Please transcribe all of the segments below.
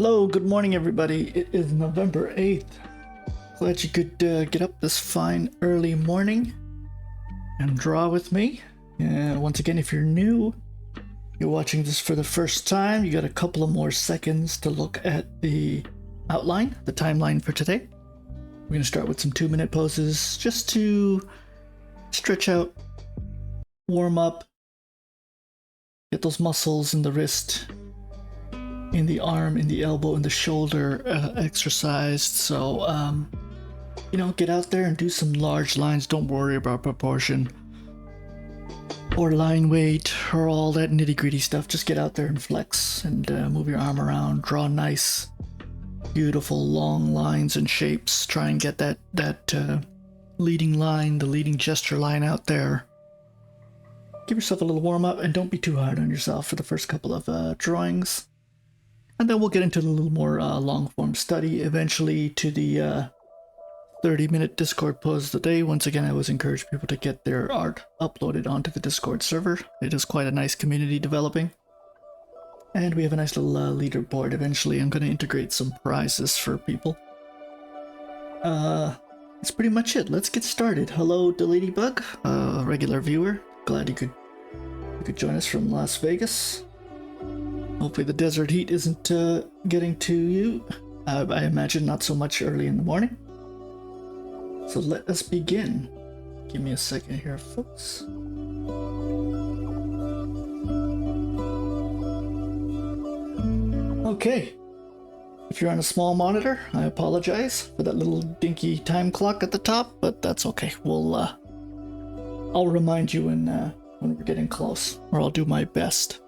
Hello, good morning everybody. It is November 8th. Glad you could get up this fine early morning and draw with me. And once again, if you're new, you're watching this for the first time, you got a couple of more seconds to look at the outline, the timeline for today. We're going to start with some 2-minute poses just to stretch out, warm up, get those muscles in the wrist, in the arm, in the elbow, in the shoulder exercised. So, get out there and do some large lines. Don't worry about proportion or line weight or all that nitty gritty stuff. Just get out there and flex and move your arm around. Draw nice, beautiful long lines and shapes. Try and get that leading line, the leading gesture line out there. Give yourself a little warm up and don't be too hard on yourself for the first couple of drawings. And then we'll get into a little more long-form study, eventually to the 30-minute Discord pose of the day. Once again, I always encourage people to get their art uploaded onto the Discord server. It is quite a nice community developing. And we have a nice little leaderboard. Eventually, I'm going to integrate some prizes for people. That's pretty much it. Let's get started. Hello, the Ladybug, regular viewer. Glad you could join us from Las Vegas. Hopefully the desert heat isn't getting to you. I imagine not so much early in the morning. So let us begin. Give me a second here, folks. Okay. If you're on a small monitor, I apologize for that little dinky time clock at the top, but that's okay. I'll remind you when we're getting close, or I'll do my best.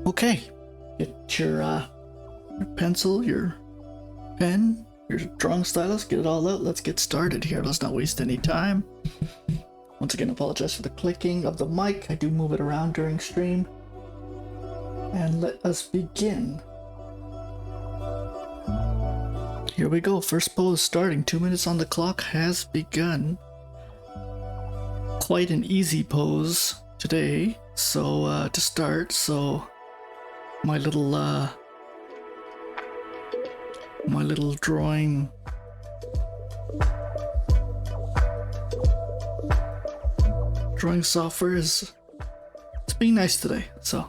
Okay. Get your pencil, your pen, your drawing stylus, get it all out. Let's get started here. Let's not waste any time. Once again, apologize for the clicking of the mic. I do move it around during stream. And let us begin. Here we go. First pose starting. 2 minutes on the clock has begun. Quite an easy pose today. So to start, my little drawing software it's being nice today, so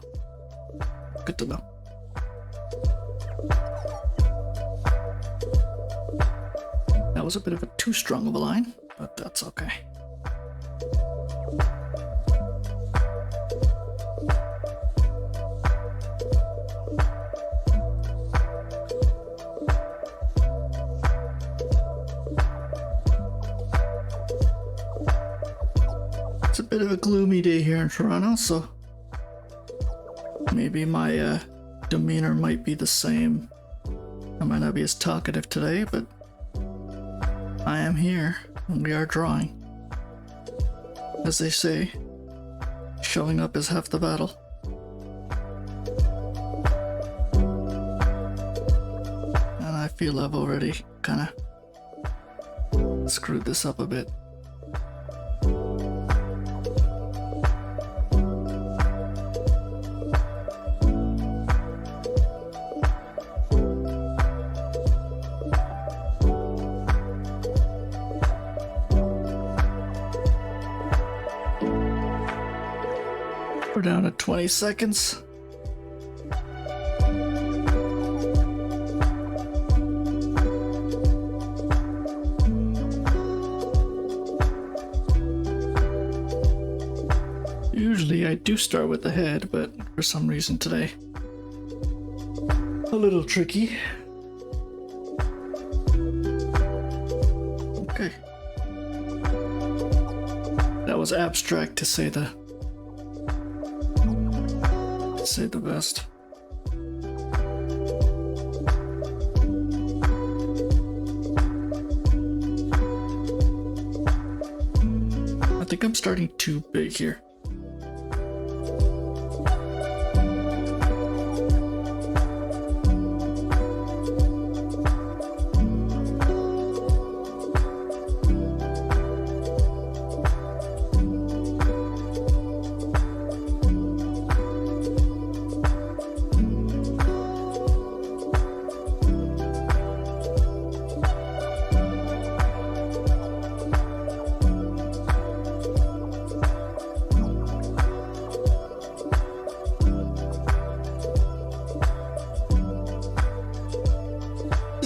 good to know. That was a bit of a too strong of a line, but that's okay. It's a bit of a gloomy day here in Toronto, so maybe my demeanor might be the same. I might not be as talkative today, but I am here and we are drawing. As they say, showing up is half the battle. And I feel I've already kind of screwed this up a bit. We're down to 20 seconds. Usually I do start with the head, but for some reason today, a little tricky. Okay. That was abstract to say the best. I think I'm starting too big here.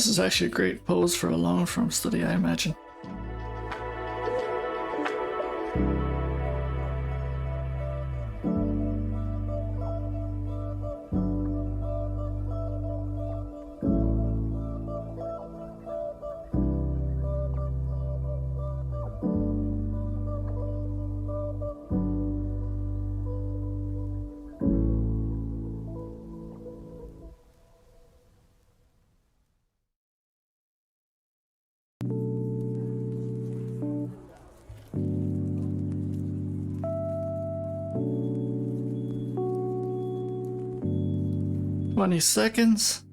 This is actually a great pose for a long form study, I imagine. Seconds.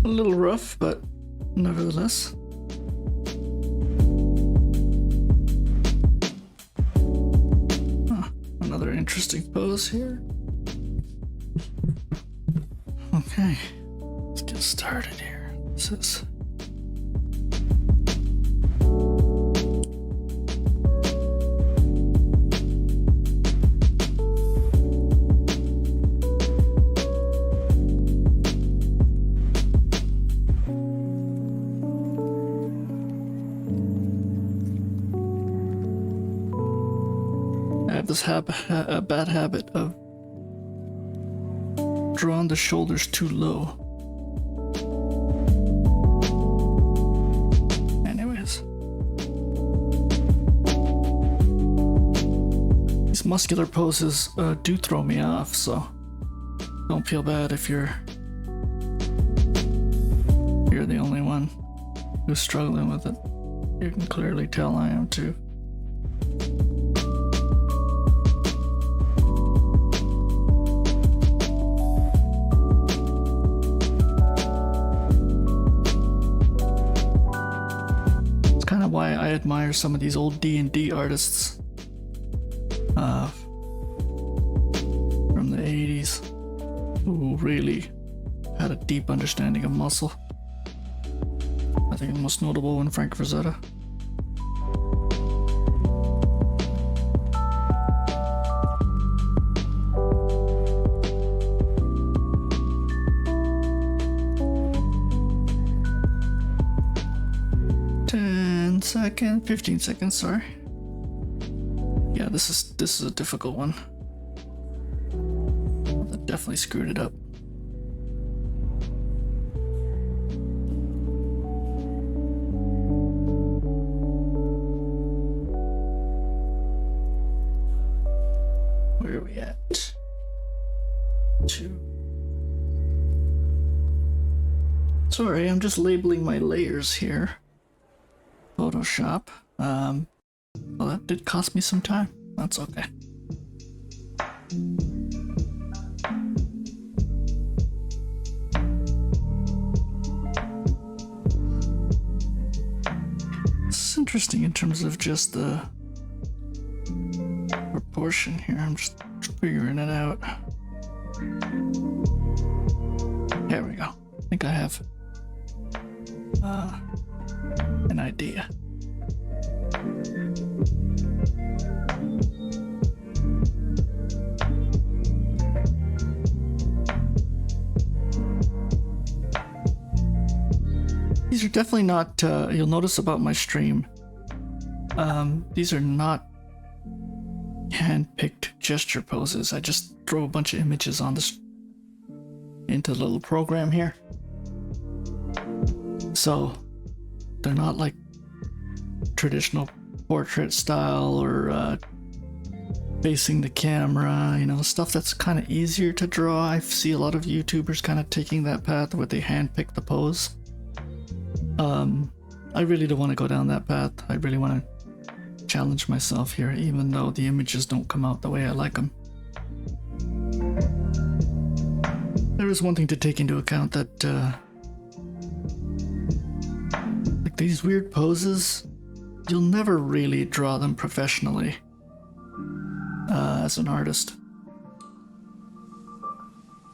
A little rough, but nevertheless. Another interesting pose here. Okay, let's get started here. This is I have this bad habit of drawing the shoulders too low. Anyways, these muscular poses do throw me off, so don't feel bad if you're the only one who's struggling with it. You can clearly tell I am too. Why I admire some of these old D&D artists from the 80s who really had a deep understanding of muscle. I think the most notable one, Frank Frazetta. 15 seconds, sorry. Yeah, this is a difficult one. That definitely screwed it up. Where are we at? 2. Sorry, I'm just labeling my layers here. Photoshop. Well, that did cost me some time. That's okay. It's interesting in terms of just the proportion here. I'm just figuring it out. There we go. I think I have an idea. These are definitely not, you'll notice about my stream, these are not hand-picked gesture poses. I just throw a bunch of images on this into the little program here. So they're not like traditional portrait style or facing the camera, you know, stuff that's kind of easier to draw. I see a lot of YouTubers kind of taking that path where they hand-pick the pose. I really don't want to go down that path. I really want to challenge myself here, even though the images don't come out the way I like them. There is one thing to take into account, that like these weird poses, you'll never really draw them professionally as an artist.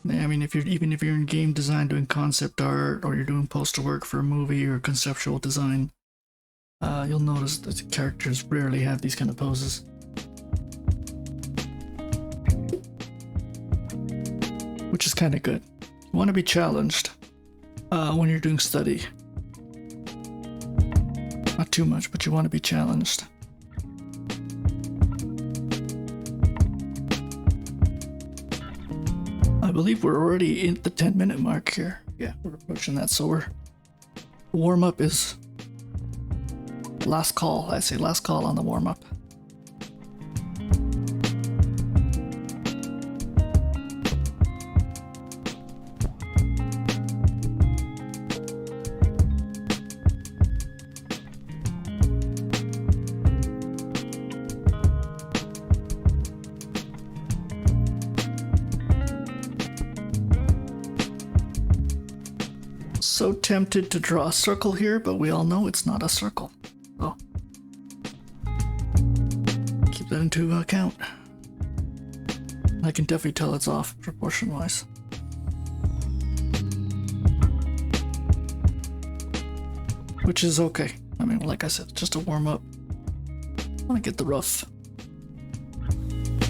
I mean, even if you're in game design doing concept art, or you're doing poster work for a movie or conceptual design, you'll notice that the characters rarely have these kind of poses. Which is kind of good. You want to be challenged when you're doing study. Not too much, but you want to be challenged. I believe we're already in the 10-minute mark here. Yeah, we're approaching that, so warm-up is last call. I say last call on the warm-up. So tempted to draw a circle here, but we all know it's not a circle. So keep that into account. I can definitely tell it's off proportion-wise. Which is okay. I mean, like I said, just a warm-up. I want to get the rough.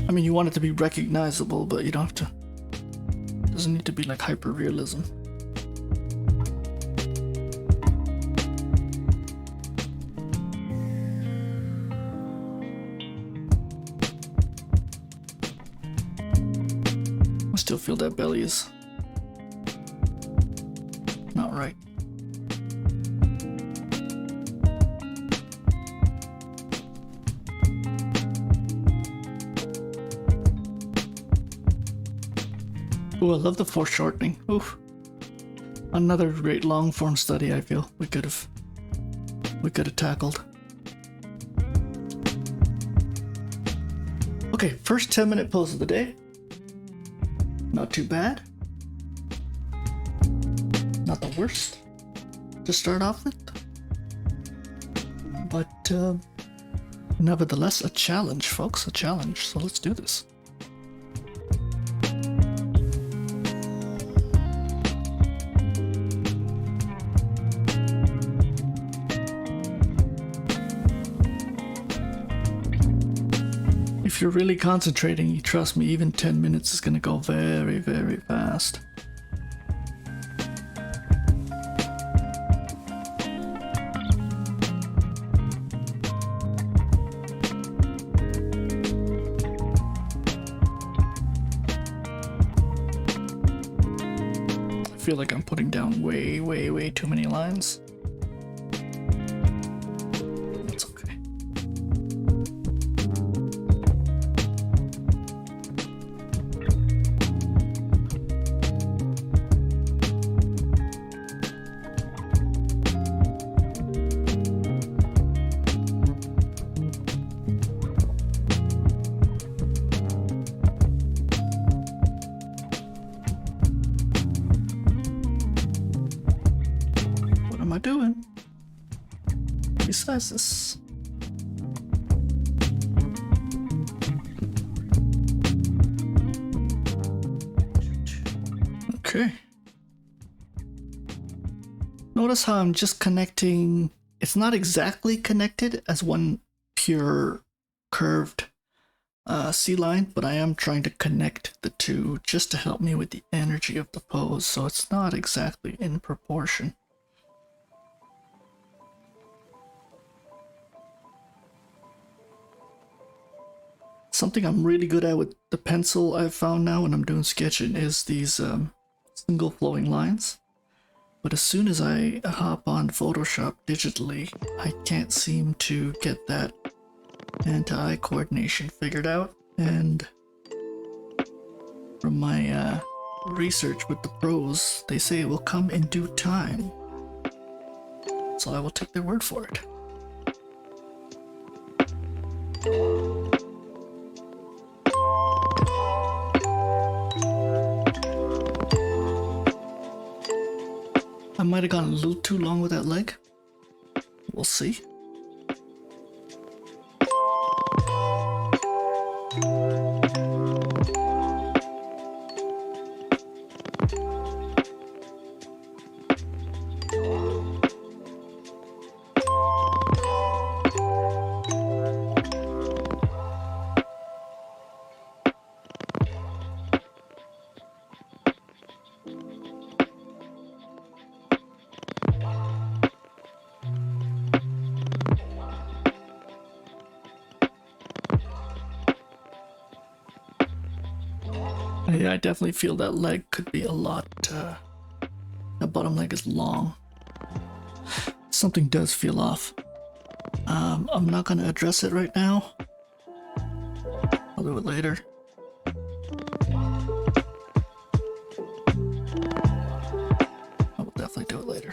I mean, you want it to be recognizable, but you don't have to. It doesn't need to be like hyper-realism. I still feel that belly is not right. Ooh, I love the foreshortening. Oof. Another great long form study I feel we could have tackled. Okay, first 10-minute pose of the day. Not too bad. Not the worst to start off with. But nevertheless, a challenge, folks, a challenge. So let's do this. If you're really concentrating, trust me, even 10 minutes is going to go very, very fast. I feel like I'm putting down way, way, way too many lines. That's okay. What am I doing besides this? Okay. Notice how I'm just connecting. It's not exactly connected as one pure curved C line, but I am trying to connect the two just to help me with the energy of the pose, so it's not exactly in proportion. Something I'm really good at with the pencil I've found now when I'm doing sketching is these single flowing lines. But as soon as I hop on Photoshop digitally, I can't seem to get that hand-to-eye coordination figured out. And from my research with the pros, they say it will come in due time. So I will take their word for it. I might have gone a little too long with that leg. We'll see. Yeah, I definitely feel that leg could be a lot, the bottom leg is long. Something does feel off. I'm not gonna address it right now. I'll do it later. I will definitely do it later.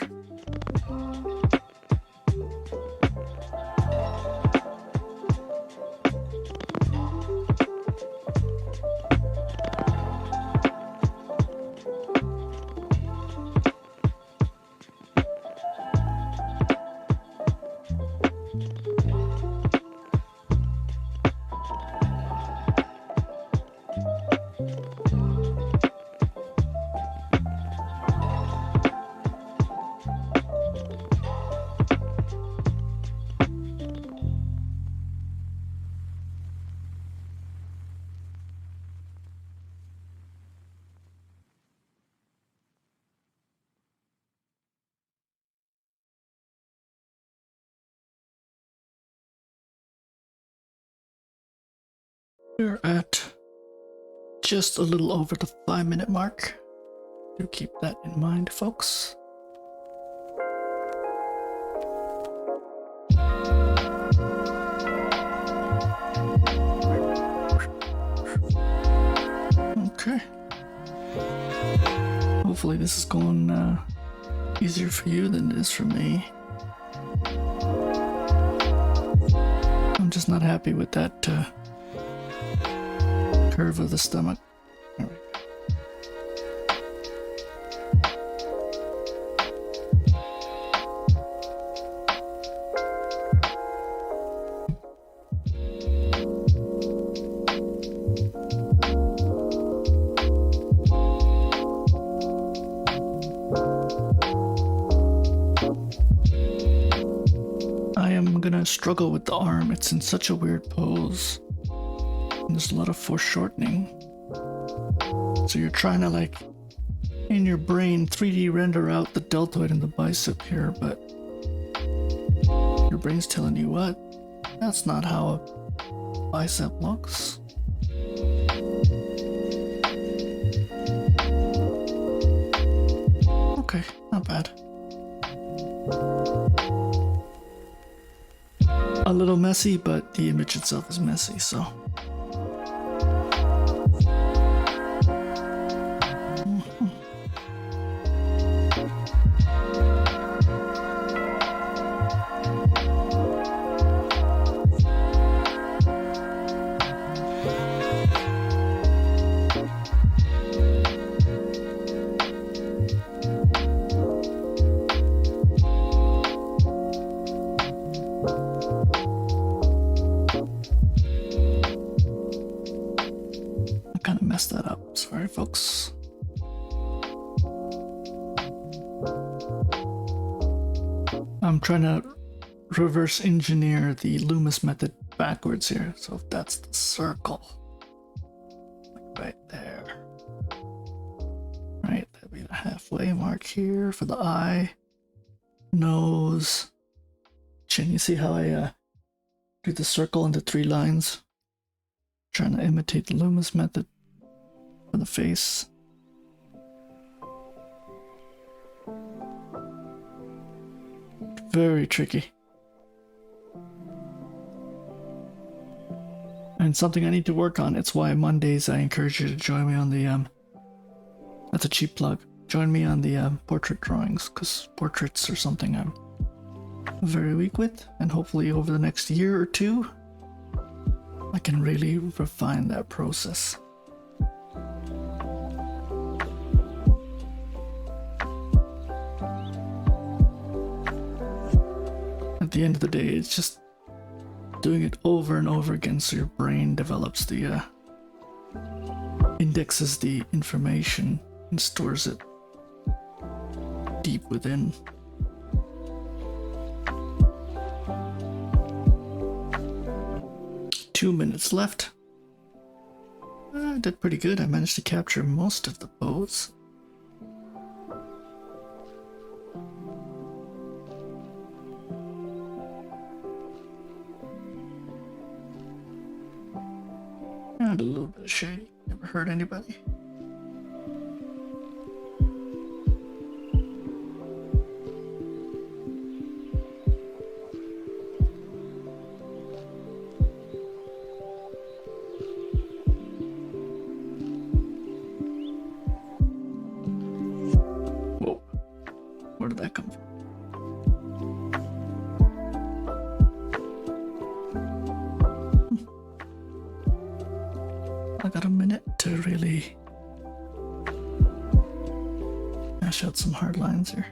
We're at just a little over the 5-minute mark. Do keep that in mind, folks. Okay. Hopefully this is going easier for you than it is for me. I'm just not happy with that curve of the stomach. All right. I am gonna struggle with the arm. It's in such a weird pose. And there's a lot of foreshortening. So you're trying to, like, in your brain 3D render out the deltoid and the bicep here, but your brain's telling you what? That's not how a bicep looks. Okay, not bad. A little messy, but the image itself is messy, so. That up. Sorry, folks. I'm trying to reverse engineer the Loomis method backwards here. So if that's the circle, like right there, right, that'd be the halfway mark here for the eye, nose, chin. You see how I do the circle into 3 lines? Trying to imitate the Loomis method for the face. Very tricky. And something I need to work on. It's why Mondays I encourage you to join me on the that's a cheap plug. Join me on the portrait drawings, because portraits are something I'm very weak with, and hopefully over the next year or 2 I can really refine that process. At the end of the day, it's just doing it over and over again so your brain develops the indexes the information and stores it deep within. Two minutes left. I did pretty good. I managed to capture most of the pose. And a little bit of shady. Never hurt anybody. Where did that come from? I got a minute to really hash out some hard lines here.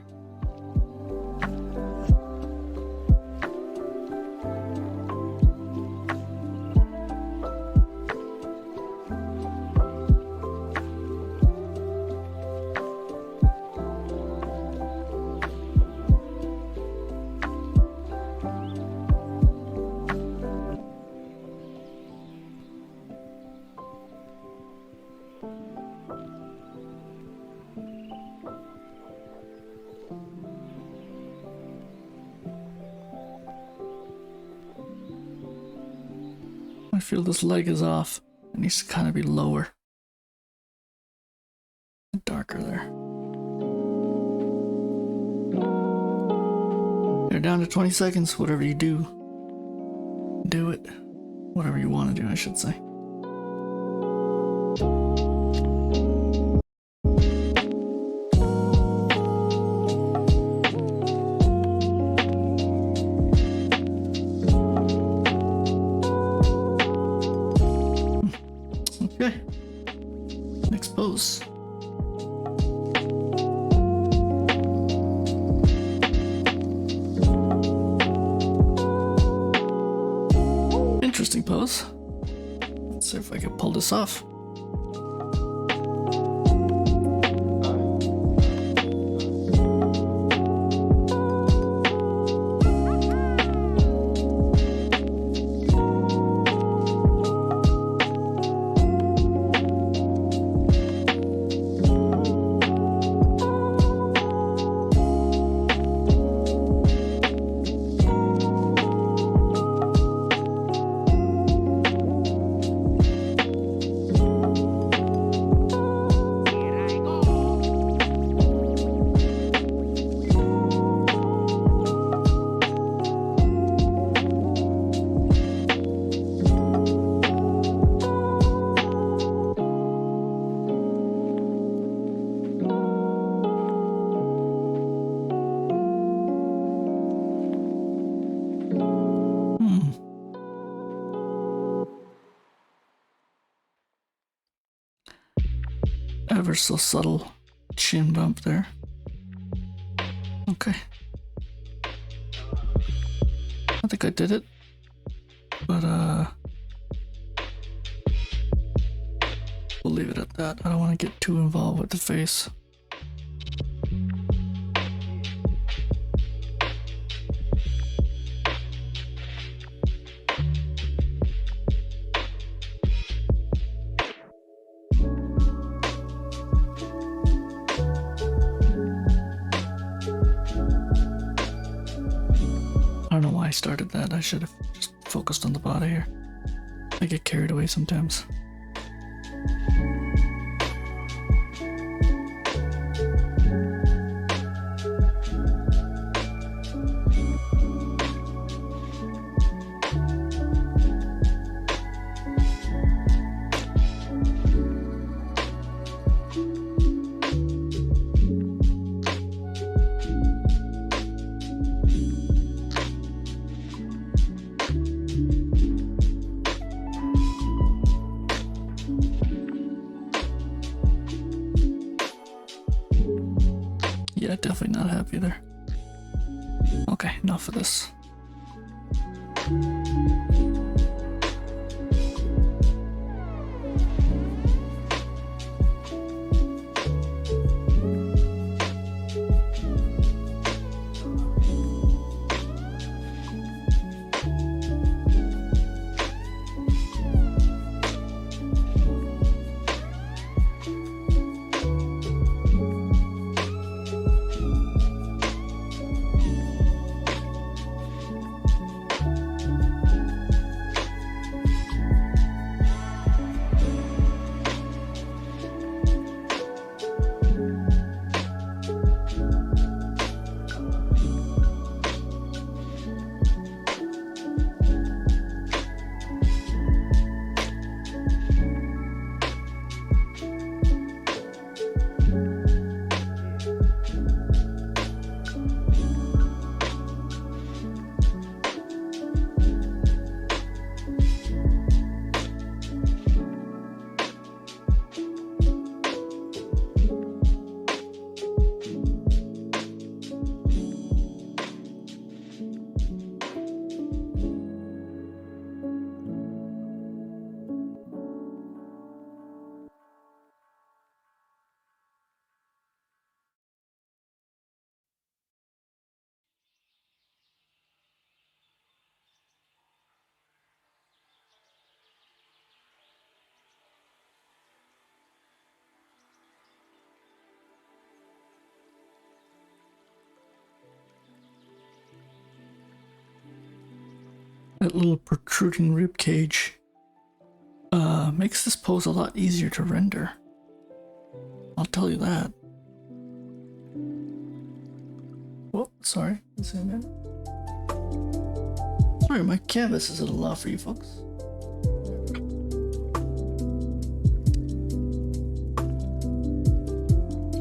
I feel this leg is off. It needs to kind of be lower. Darker there. You're down to 20 seconds. Whatever you do, do it. Whatever you want to do, I should say. Okay. Next pose. Interesting pose. Let's see if I can pull this off. Ever so subtle chin bump there. Okay. I think I did it. But we'll leave it at that. I don't want to get too involved with the face. I don't know why I started that. I should have just focused on the body here. I get carried away sometimes. Yeah, definitely not happy there. Okay, enough of this. that little protruding rib cage makes this pose a lot easier to render. I'll tell you that. Whoa, sorry. Zoom in. Sorry, my canvas is a little off for you folks.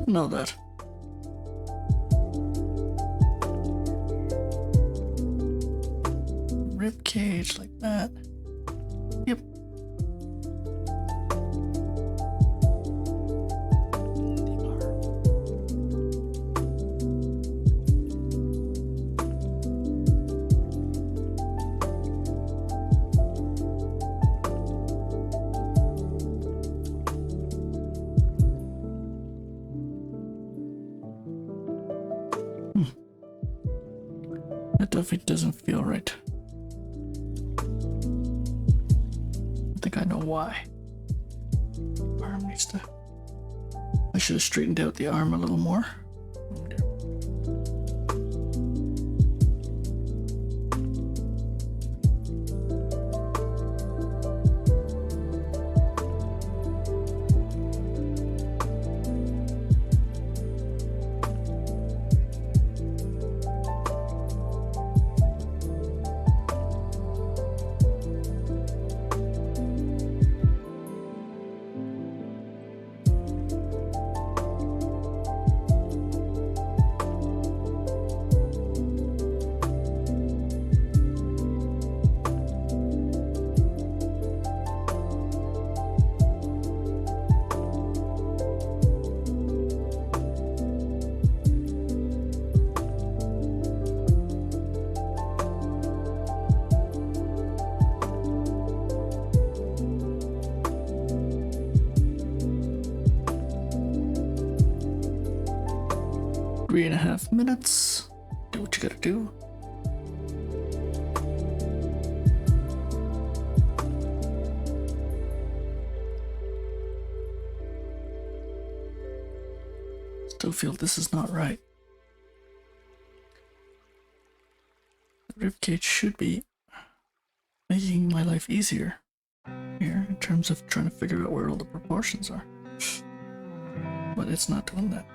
Know that. Rib cage like that. Yep. That definitely doesn't feel right. I think I know why. Arm needs to... I should have straightened out the arm a little more. Three and a half minutes. Do what you gotta do. Still feel this is not right. The ribcage should be making my life easier here in terms of trying to figure out where all the proportions are. But it's not doing that.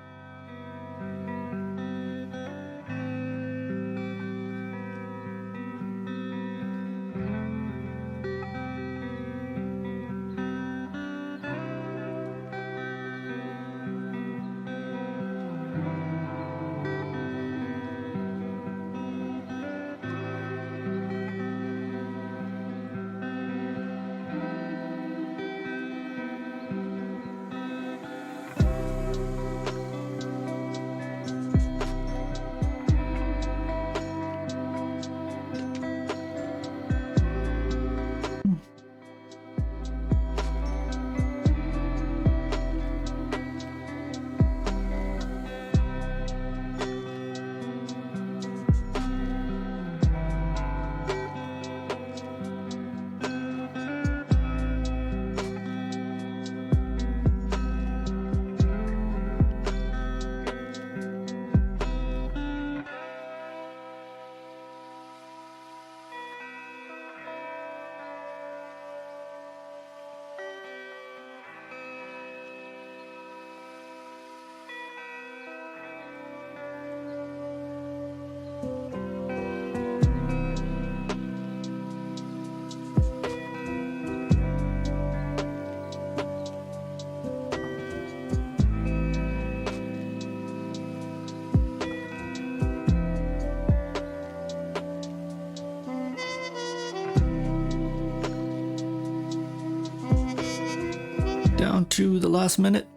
Down to the last minute.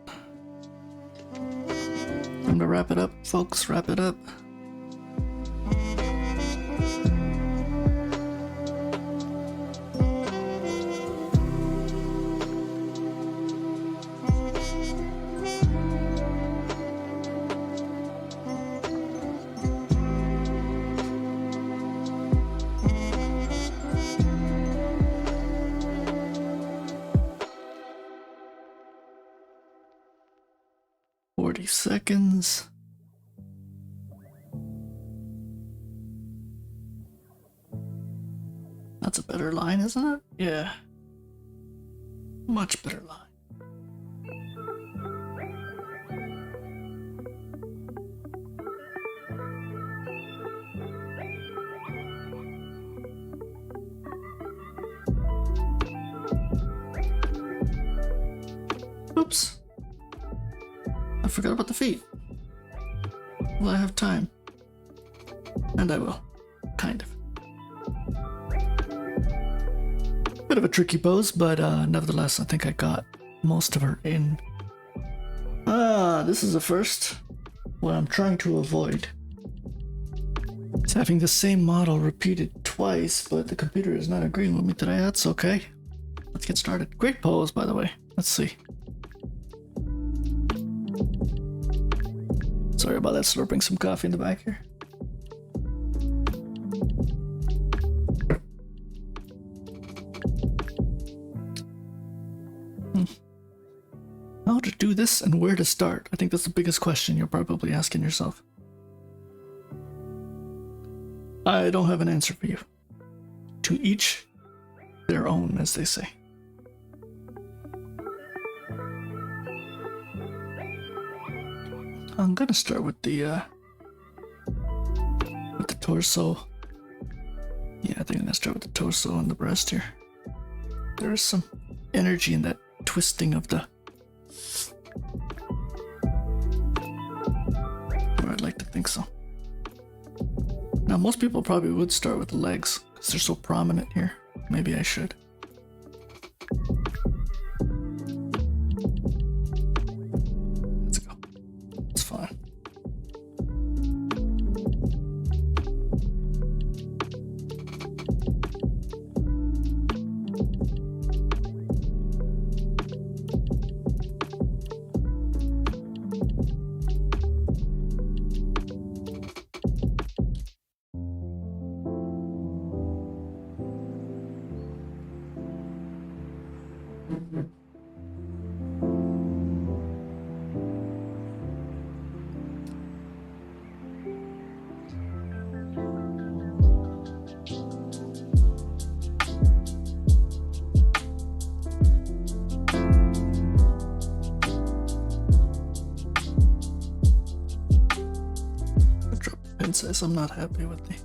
Time to wrap it up, folks. Wrap it up. Seconds. That's a better line, isn't it? Yeah. Much better line. Oops. I forgot about the feet. Well, I have time. And I will. Kind of. Bit of a tricky pose, but nevertheless, I think I got most of her in. This is a first. What I'm trying to avoid is having the same model repeated twice, but the computer is not agreeing with me today. That's okay. Let's get started. Great pose, by the way. Let's see. Sorry about that, slurping some coffee in the back here. How to do this and where to start? I think that's the biggest question you're probably asking yourself. I don't have an answer for you. To each their own, as they say. I'm gonna start with the torso. Yeah, I think I'm gonna start with the torso and the breast here. There is some energy in that twisting of the... Or I'd like to think so. Now, most people probably would start with the legs because they're so prominent here. Maybe I should. Let's go. It's fine. Says I'm not happy with the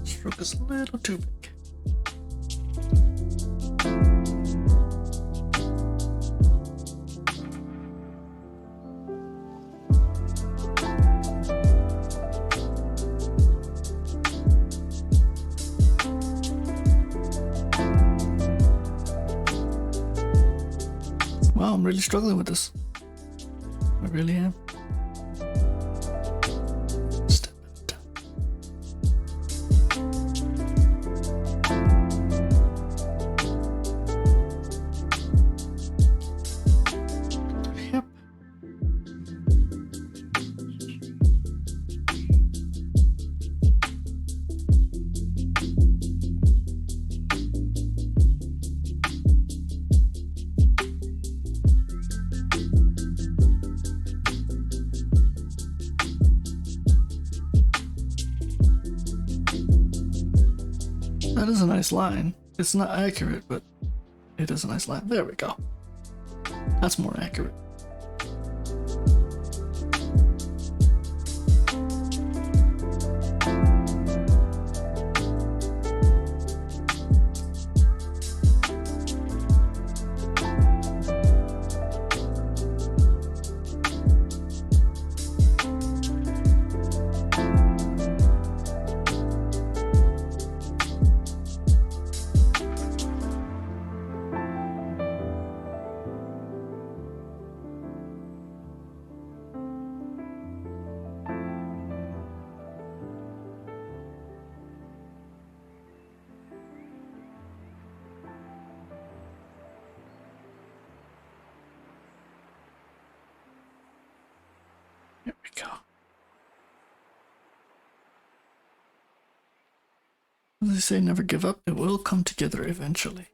stroke is a little too big. Wow, I'm really struggling with this. I really am. That is a nice line. It's not accurate, but it is a nice line. There we go. That's more accurate. There we go. As they say, never give up. It will come together eventually.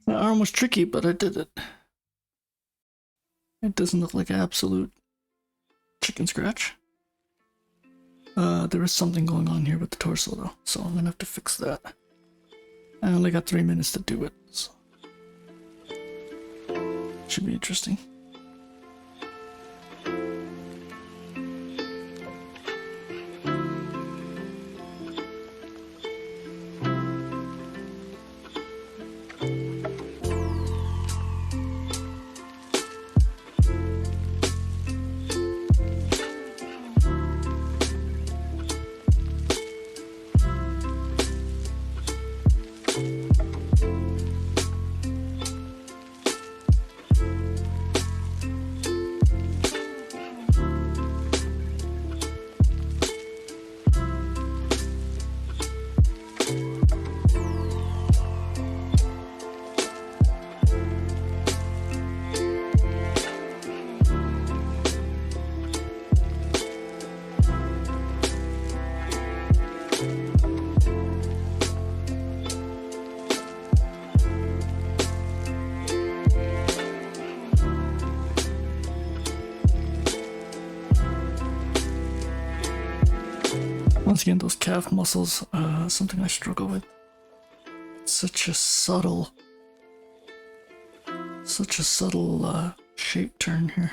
My arm was tricky, but I did it. It doesn't look like absolute chicken scratch. There is something going on here with the torso though, so I'm gonna have to fix that. I only got 3 minutes to do it, so should be interesting. Once again, those calf muscles, something I struggle with. Such a subtle shape turn here.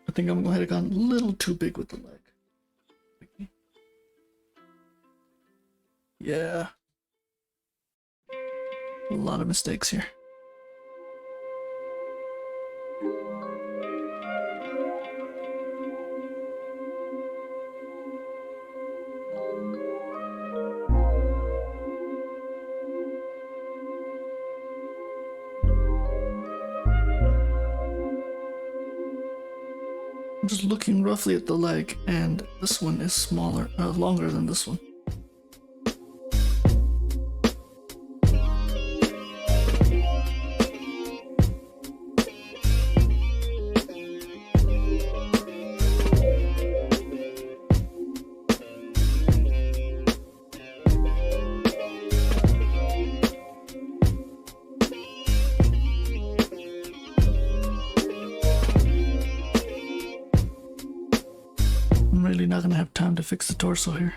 I think I'm going to have gone a little too big with the leg. Yeah. A lot of mistakes here. I'm just looking roughly at the leg, and this one is smaller, longer than this one. I'm really not gonna have time to fix the torso here.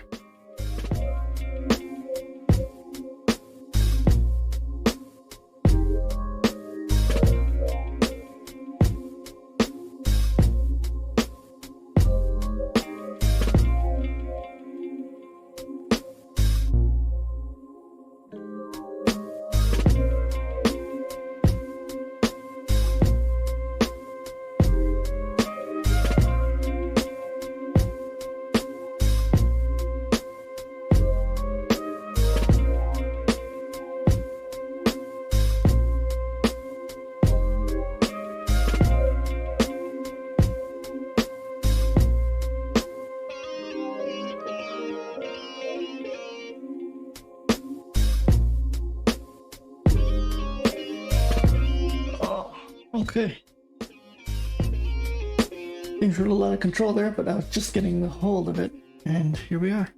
Okay. Things were a little out of control there, but I was just getting the hold of it, and here we are.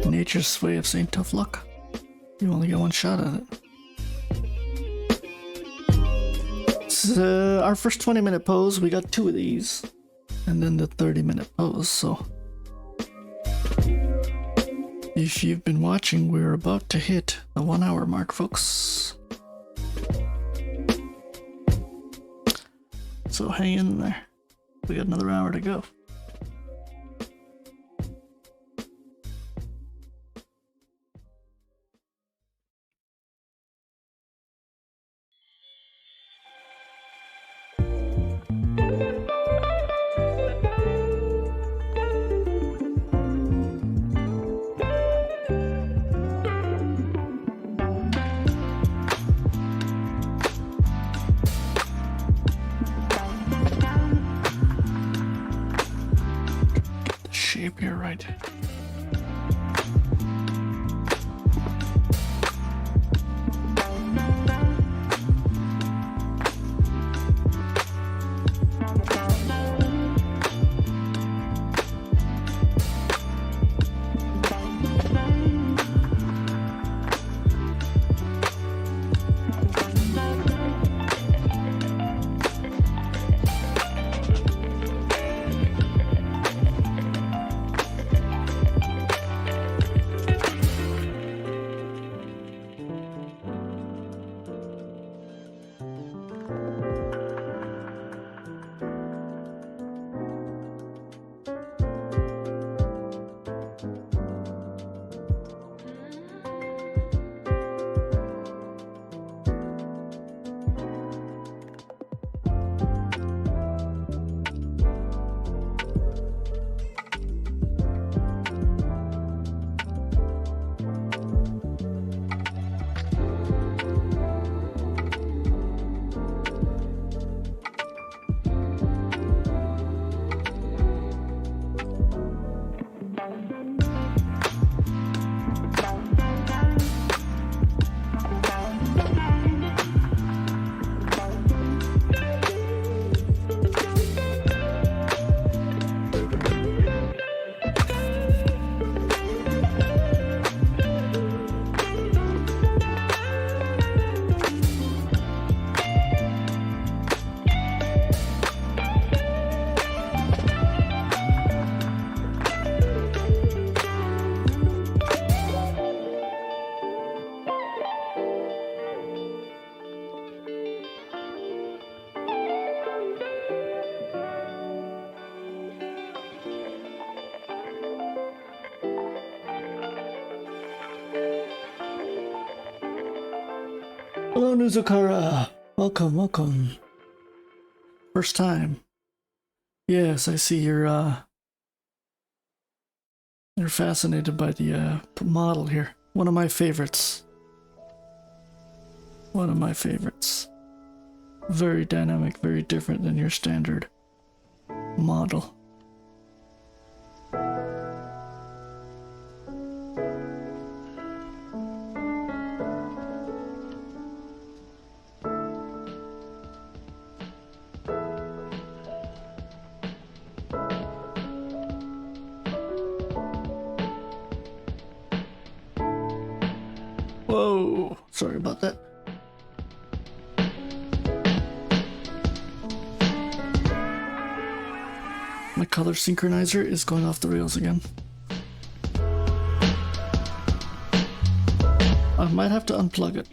Nature's way of saying tough luck. You only get one shot at it. It's our first 20-minute pose. We got 2 of these, and then the 30-minute pose, so if you've been watching, we're about to hit the 1 hour mark, folks. So hang in there. We got another hour to go. Shape here, right? Hello, Nuzukara. Welcome, welcome. First time. Yes, I see you're fascinated by the model here. One of my favorites. One of my favorites. Very dynamic, very different than your standard model. Whoa, sorry about that. My color synchronizer is going off the rails again. I might have to unplug it.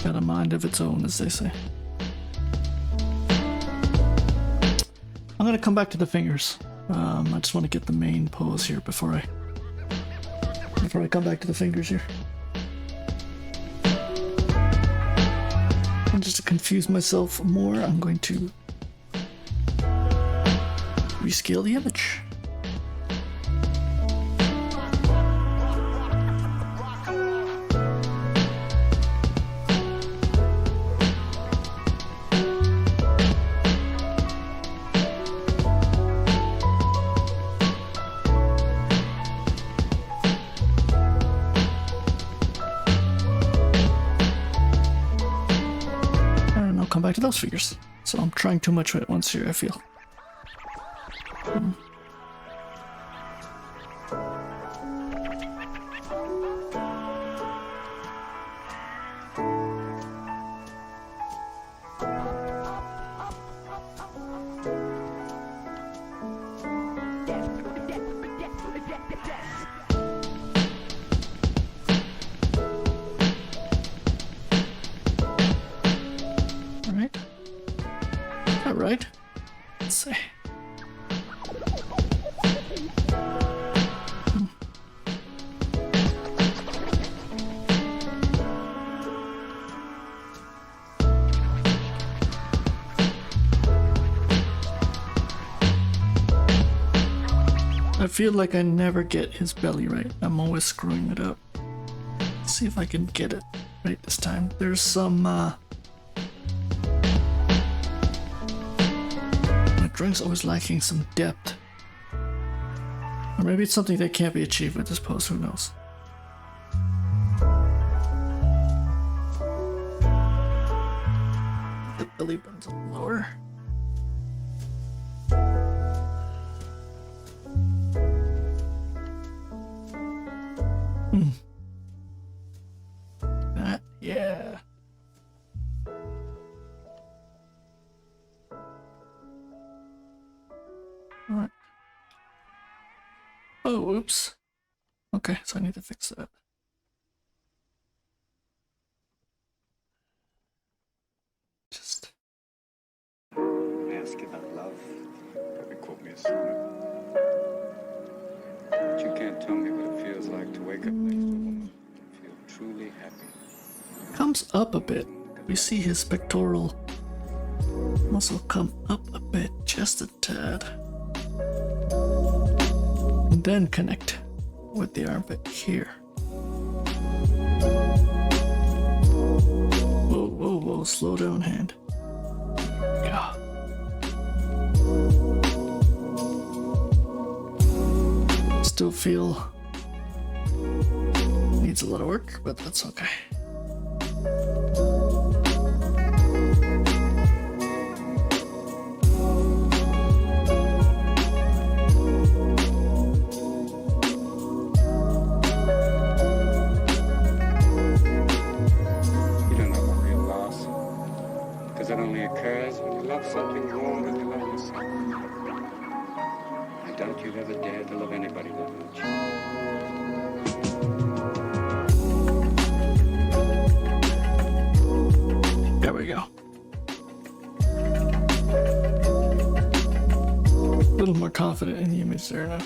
Got a mind of its own, as they say. I'm gonna come back to the fingers. I just want to get the main pose here before I come back to the fingers here. And just to confuse myself more, I'm going to rescale the image. come back to those figures. So I'm trying too much at once here, I feel. Right? Let's see. I feel like I never get his belly right. I'm always screwing it up. Let's see if I can get it right this time. There's some drawing's always lacking some depth. Or maybe it's something that can't be achieved with this pose, who knows. The belly button's a little lower. Yeah. Alright. Oh, oops. Okay, so I need to fix that. Just ask about love. Probably quote me a sonnet. But you can't tell me what it feels like to wake up next to a woman and feel truly happy. comes up a bit. We see his pectoral muscle come up a bit, just a tad. And then connect with the armpit here. Whoa, whoa, whoa, slow down, hand. Yeah. Still feel needs a lot of work, but that's okay. It only occurs when you love something more than you love yourself. I doubt you've ever dared to love anybody that much. There we go. A little more confident in the image there now.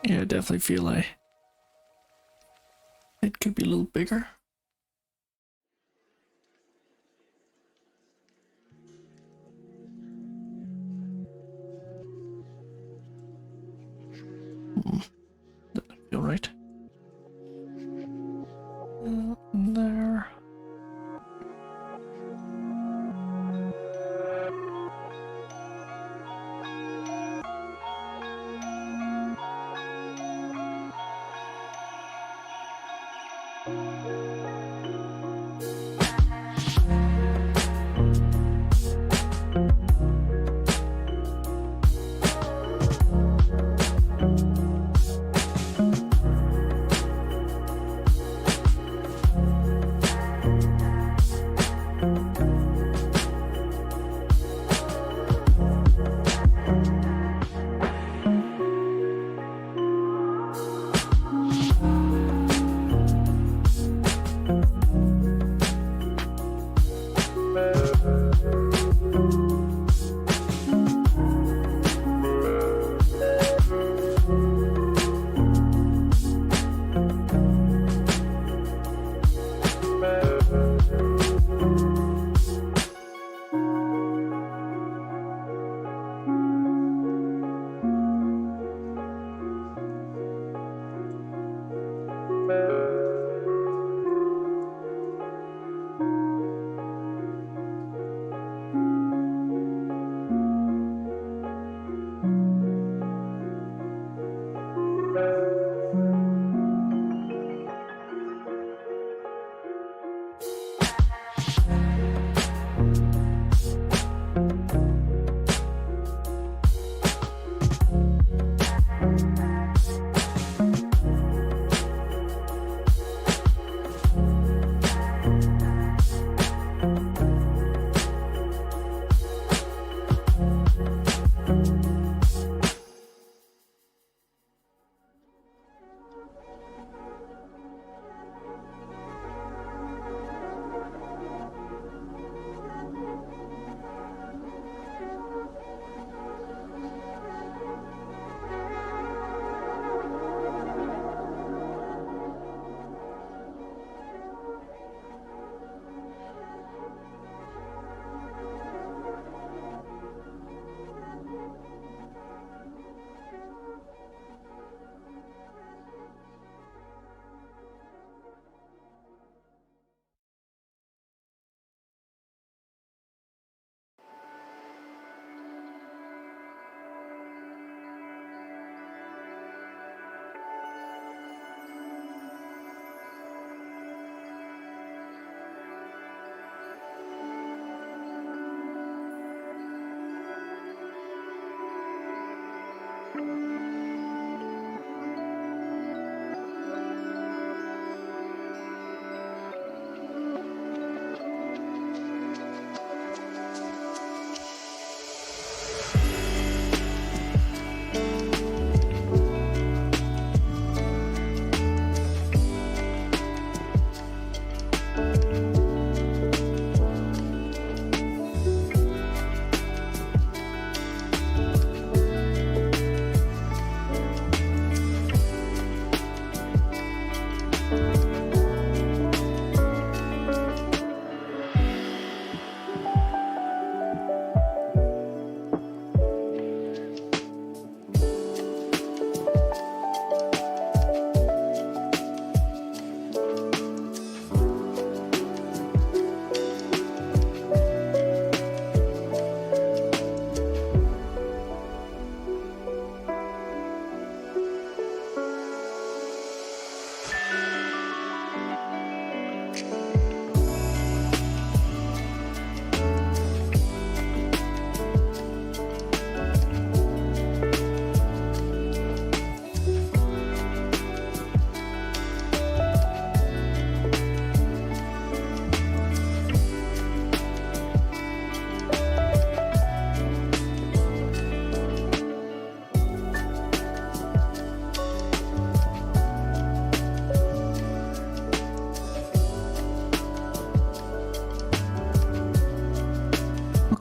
Yeah, I definitely feel like it could be a little bigger. Doesn't feel right. There.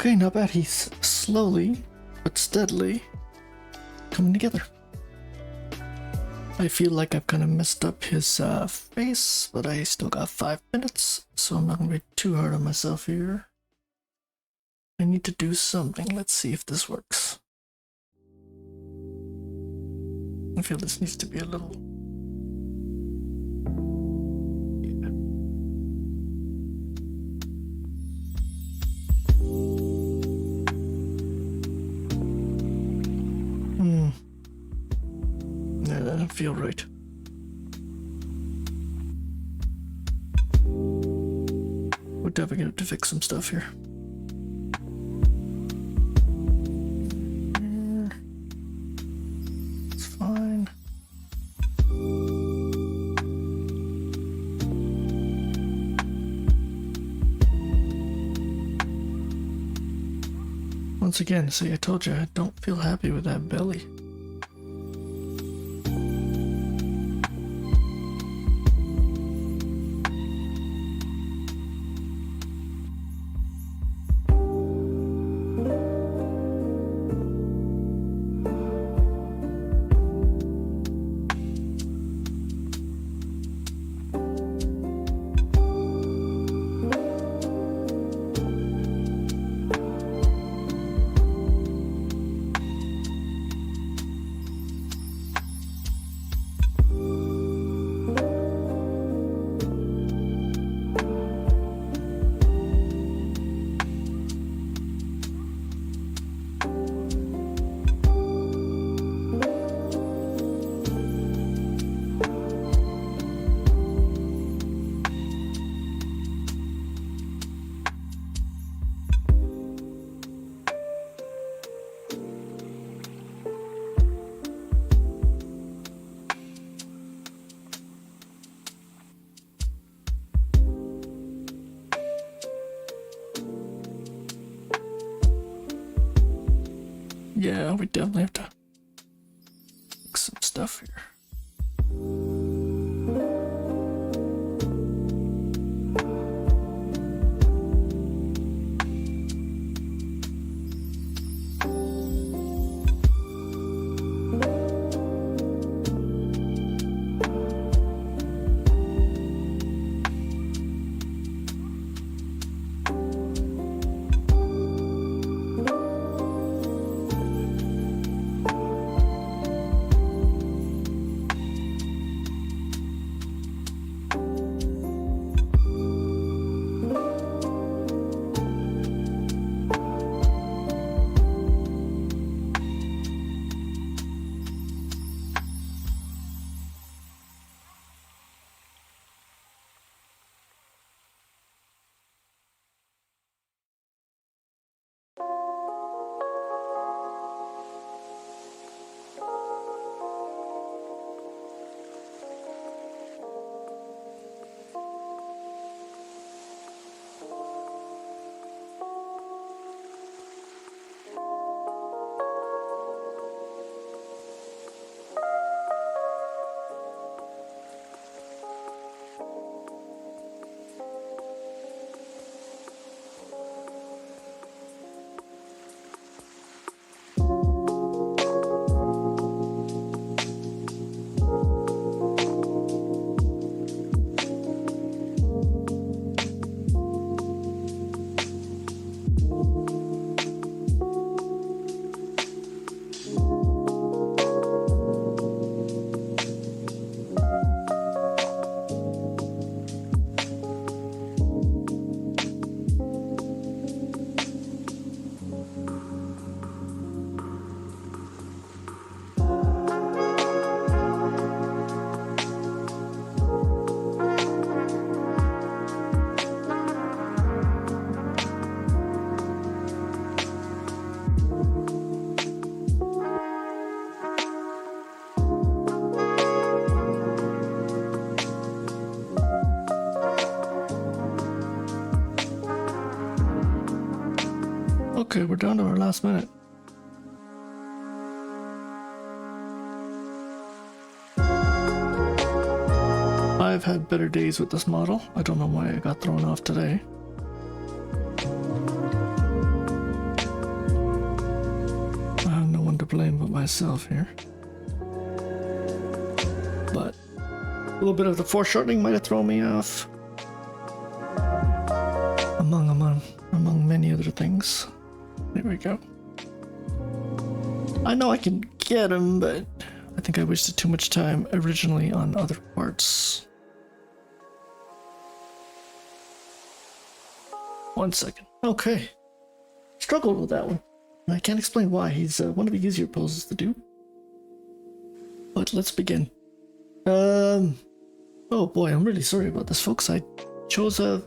Okay, not bad. He's slowly but steadily coming together. I feel like I've kind of messed up his face, but I still got 5 minutes, so I'm not gonna be too hard on myself here. I need to do something. Let's see if this works. I feel this needs to be a little... Yeah. Yeah, that doesn't feel right. We're definitely gonna have to fix some stuff here. It's fine. Once again, see, I told you I don't feel happy with that belly. Yeah, we definitely have to fix some stuff here. Okay, we're down to our last minute. I've had better days with this model. I don't know why I got thrown off today. to blame but myself here. But a little bit of the foreshortening might have thrown me off. Among many other things. There we go. I know I can get him, but I think I wasted too much time originally on other parts. 1 second. Okay. Struggled with that one. I can't explain why. He's one of the easier poses to do. But let's begin. Oh boy, I'm really sorry about this, folks. I chose a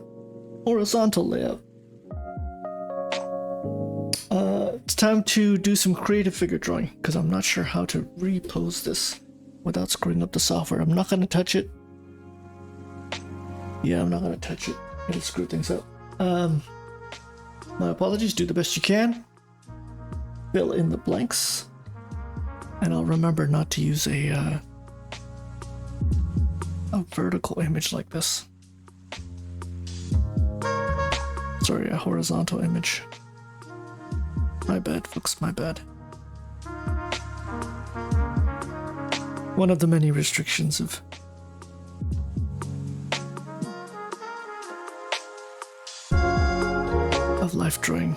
horizontal layout. It's time to do some creative figure drawing, because I'm not sure how to repose this without screwing up the software. I'm not going to touch it. Yeah, I'm not going to touch it. It'll screw things up. My apologies. Do the best you can. Fill in the blanks. And I'll remember not to use a vertical image like this. Sorry, a horizontal image. My bad, folks, my bad. One of the many restrictions of life drawing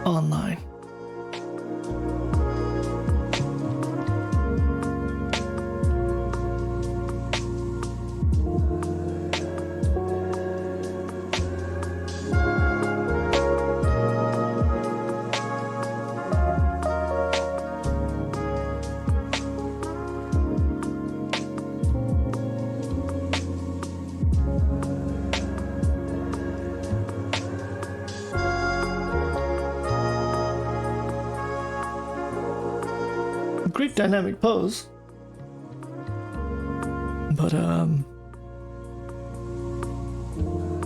online. Great dynamic pose, but I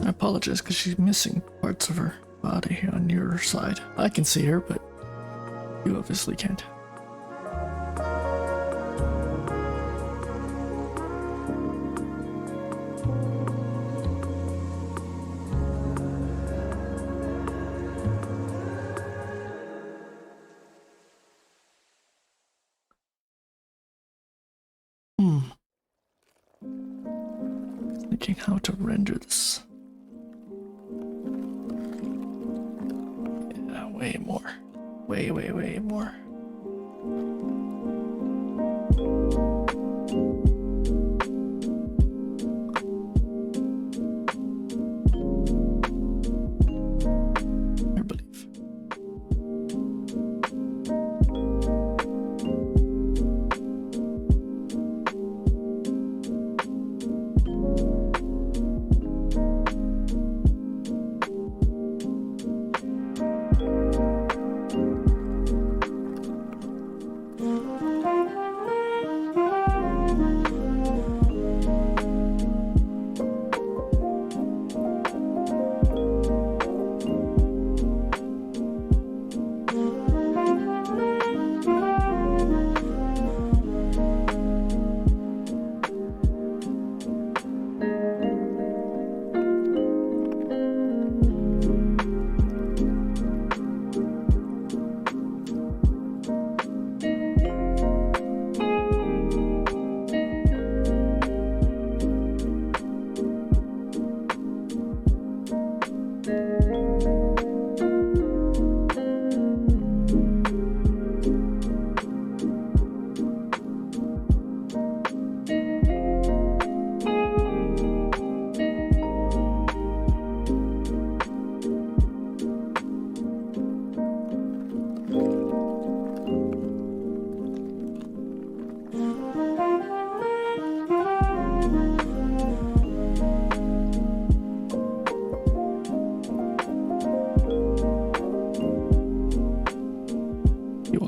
apologize because she's missing parts of her body on your side. I can see her, but you obviously can't. Thinking how to render this. Yeah, way more. Way more. I believe.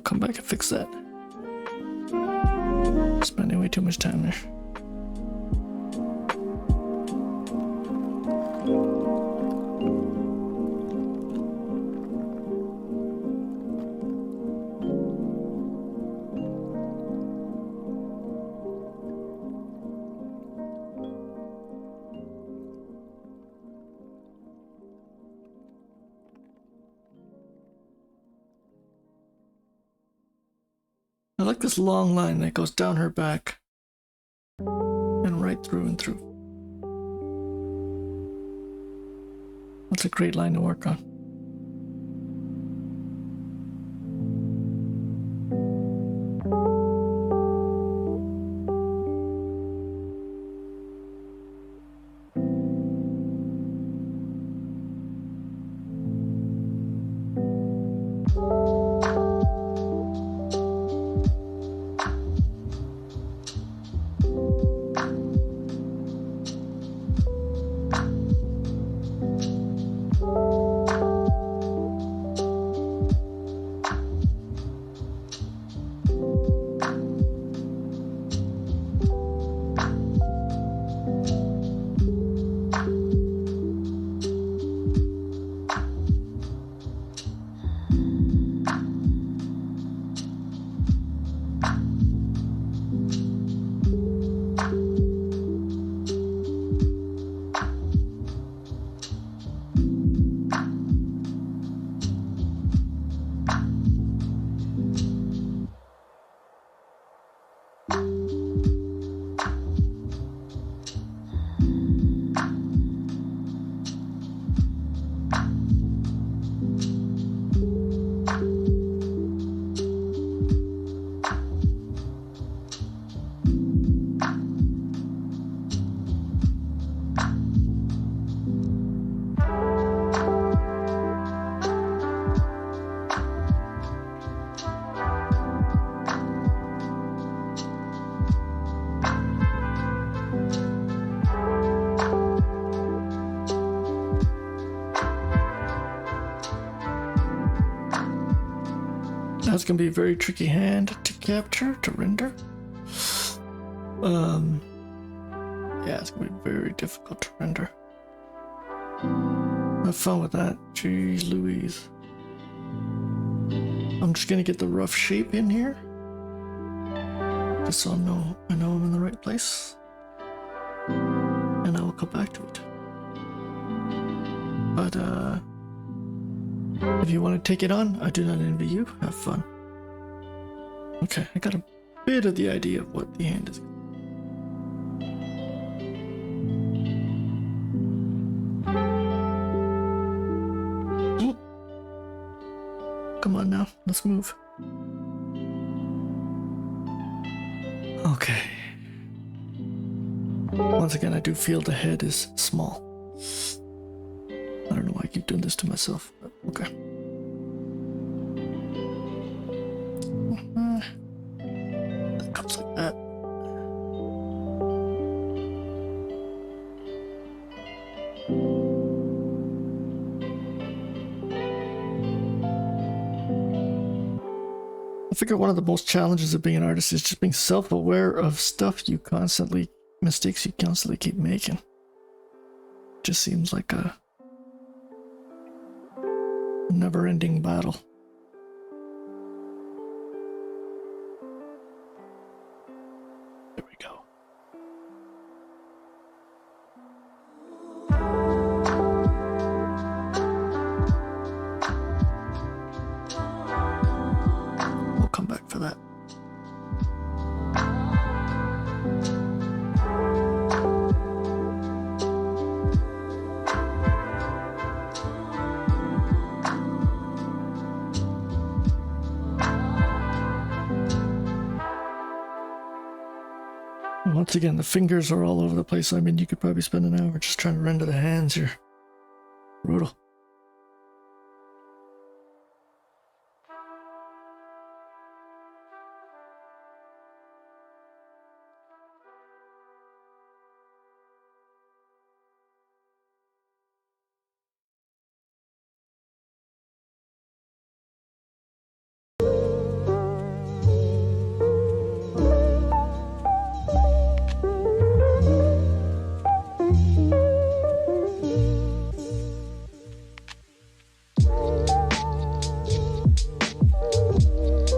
Come back and fix that. Spending way too much time there. like this long line that goes down her back and right through and through. That's a great line to work on. That's gonna be a very tricky hand to capture, to render. Yeah, it's gonna be very difficult to render. Have fun with that. Jeez Louise. I'm just gonna get the rough shape in here, just so I know I'm in the right place, and I will come back to it. But if you want to take it on, I do not envy you. Have fun. Okay, I got a bit of the idea of what the hand is. Ooh. Come on now, let's move. Okay. Once again, I do feel the head is small. I don't know why I keep doing this to myself, but okay. That comes like that. I figure one of the most challenges of being an artist is just being self-aware of mistakes you constantly keep making. Just seems like a never-ending battle. There we go. We'll come back for that. Once again, the fingers are all over the place. I mean, you could probably spend an hour just trying to render the hands here. Brutal.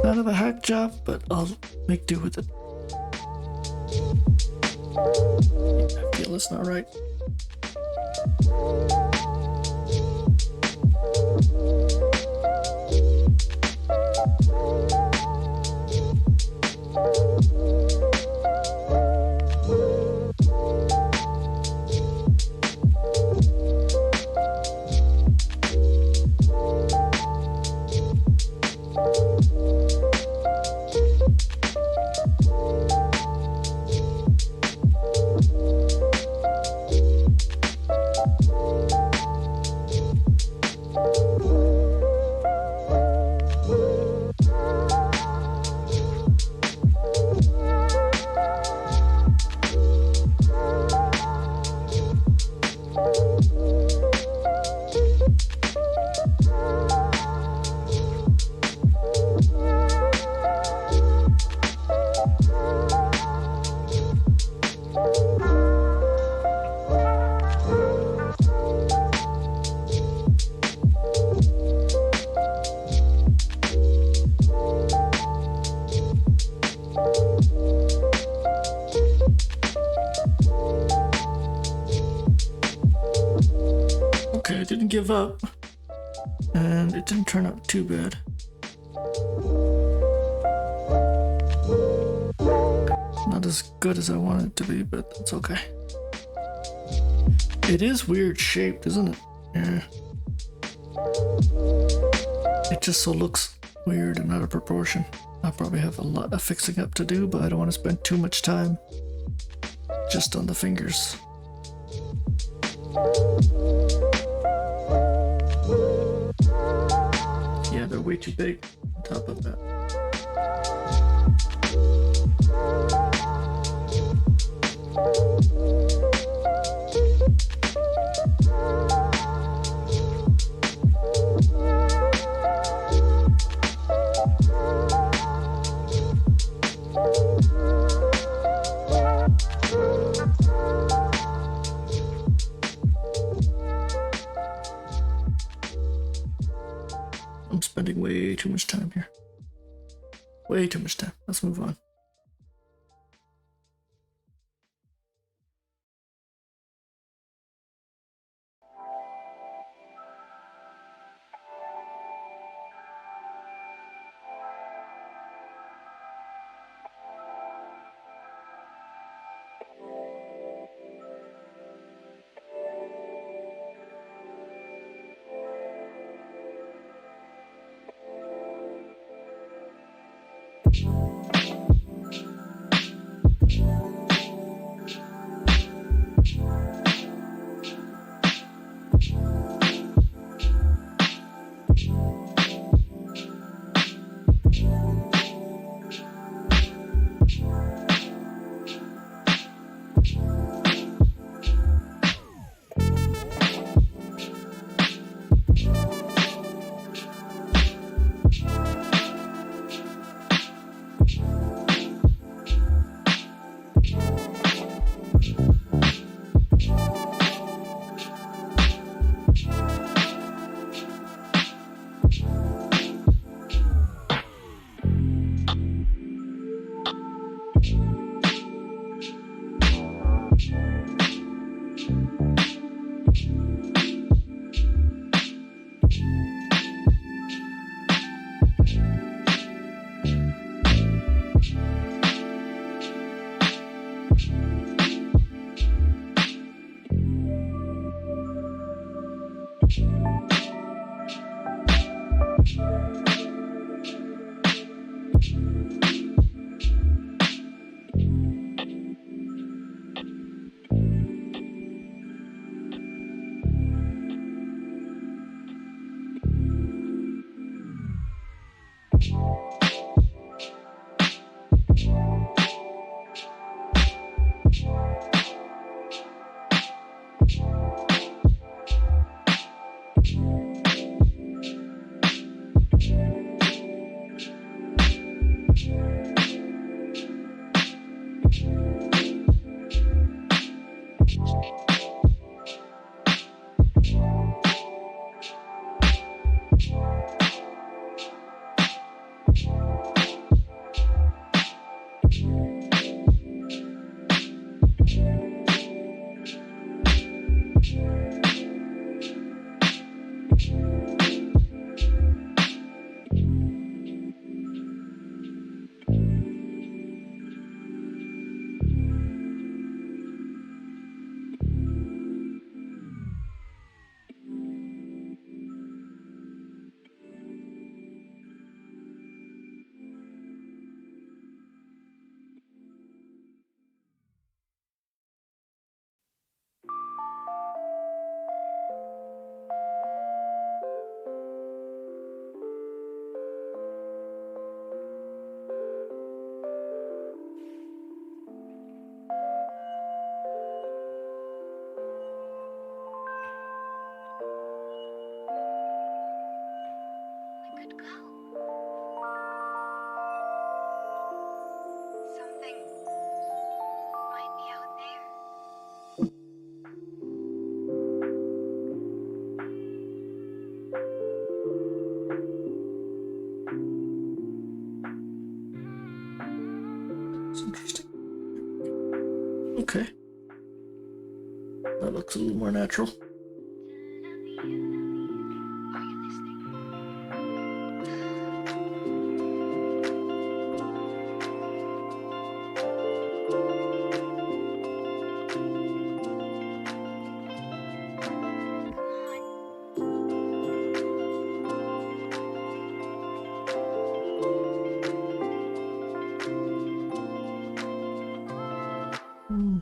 Kind of a hack job, but I'll make do with it. I feel it's not right. Okay, I didn't give up, and it didn't turn out too bad. Not as good as I want it to be, but that's okay. It is weird shaped, isn't it? Yeah. It just so looks weird and out of proportion. I'll probably have a lot of fixing up to do, but I don't want to spend too much time just on the fingers. Yeah, they're way too big on top of that. I'm spending way too much time here. Way too much time. Let's move on. something might be out there. It's interesting. Okay. That looks a little more natural. Are you listening? Hmm.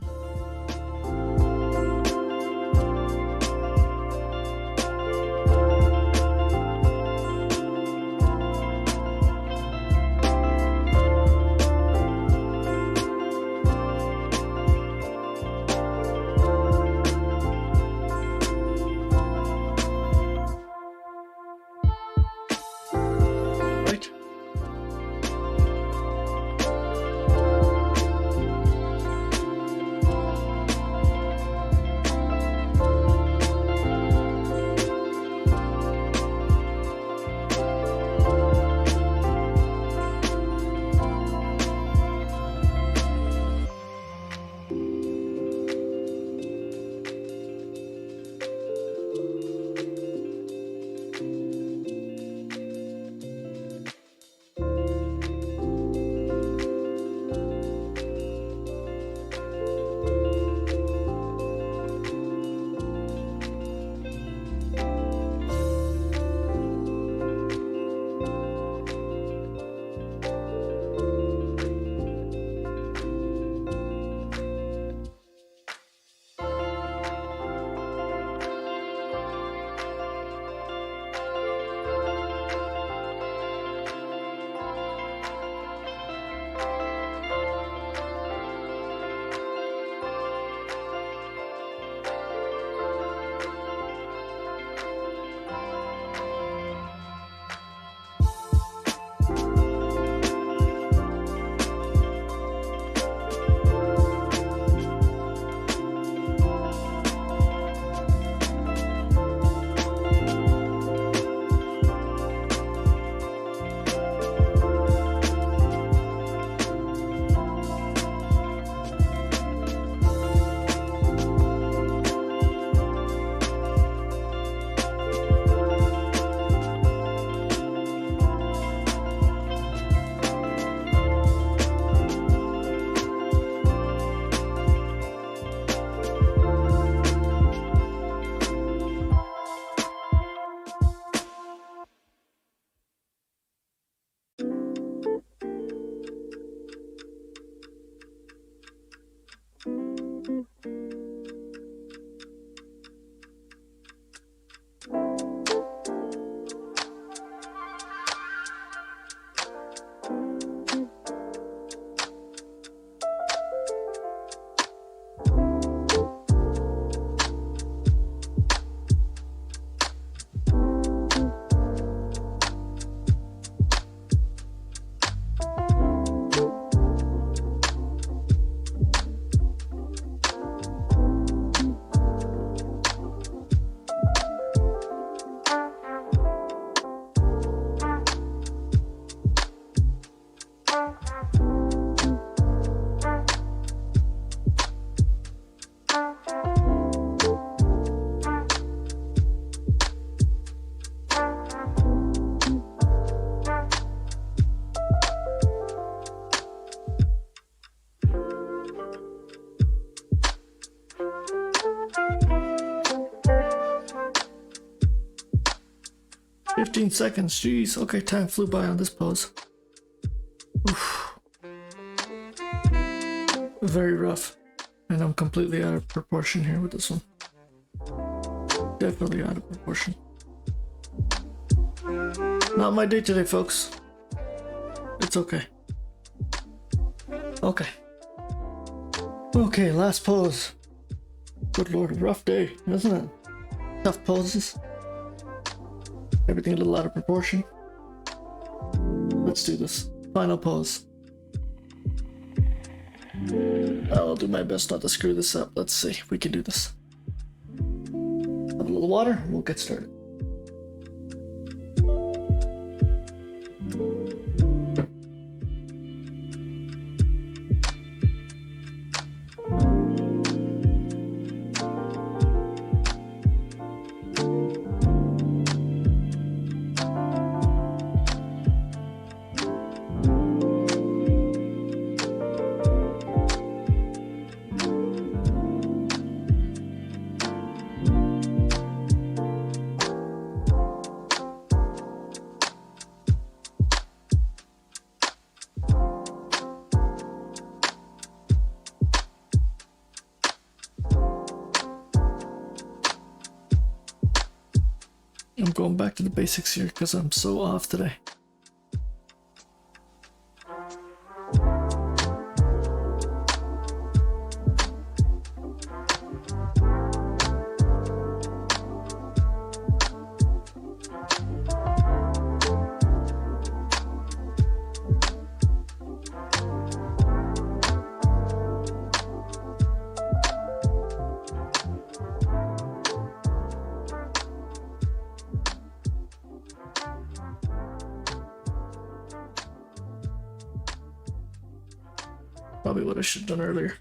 Right. "15 seconds, jeez. Okay, time flew by on this pose. Oof. Very rough. And I'm completely out of proportion here with this one. Definitely out of proportion. Not my day today, folks. It's okay. Okay. Okay, last pose. Good lord, a rough day, isn't it? Tough poses. Everything a little out of proportion. Let's do this. Final pose. I'll do my best not to screw this up. Let's see if we can do this. Have a little water, we'll get started. I'm going back to the basics here because I'm so off today. Probably what I should have done earlier.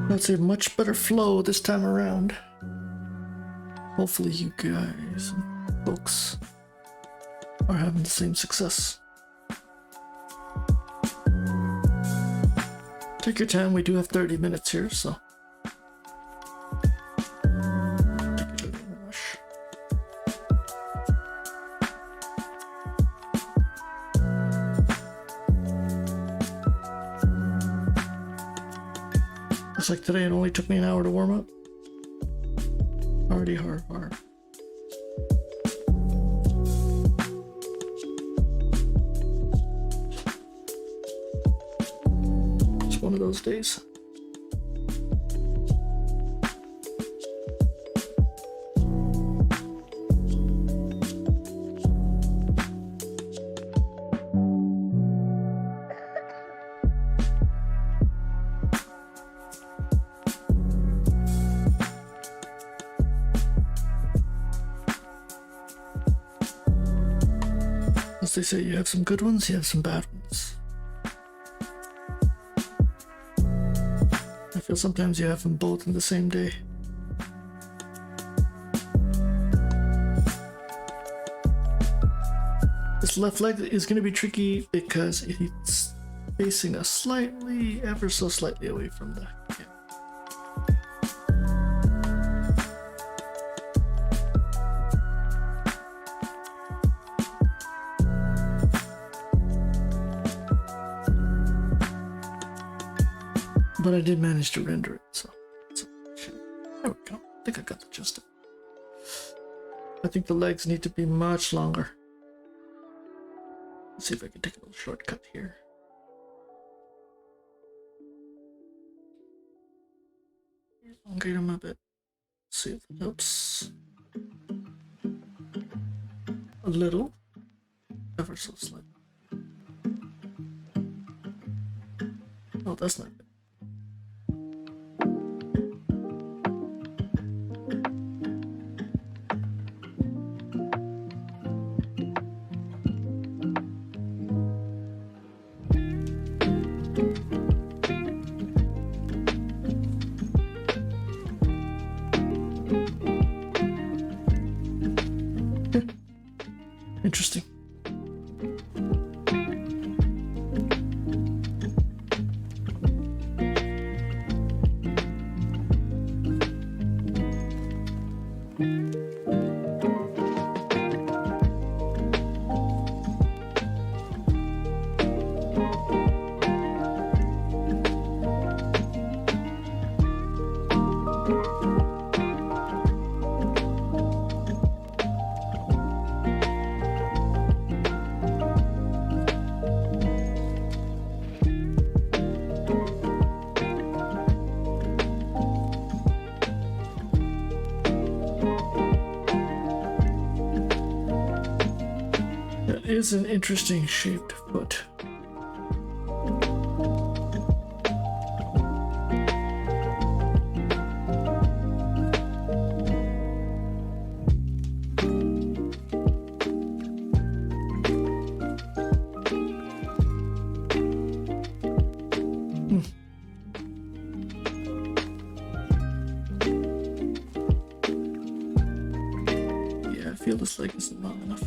That's a much better flow this time around. Hopefully you guys and folks are having the same success. Take your time, we do have 30 minutes here, so. Take it in a rush. It's like today it only took me an hour to warm up. Already hard. It's one of those days. As they say, you have some good ones, you have some bad ones. I feel sometimes you have them both in the same day. This left leg is going to be tricky because it's facing us slightly, ever so slightly away from the hip. But I did manage to render it, so there we go. I think I got the gist of it. I think the legs need to be much longer. Let's see if I can take a little shortcut here. Elongate them a bit. See if it helps. A little. Ever so slightly. Oh, that's not good. Interesting. Is an interesting shaped foot. Yeah, I feel this leg isn't long enough.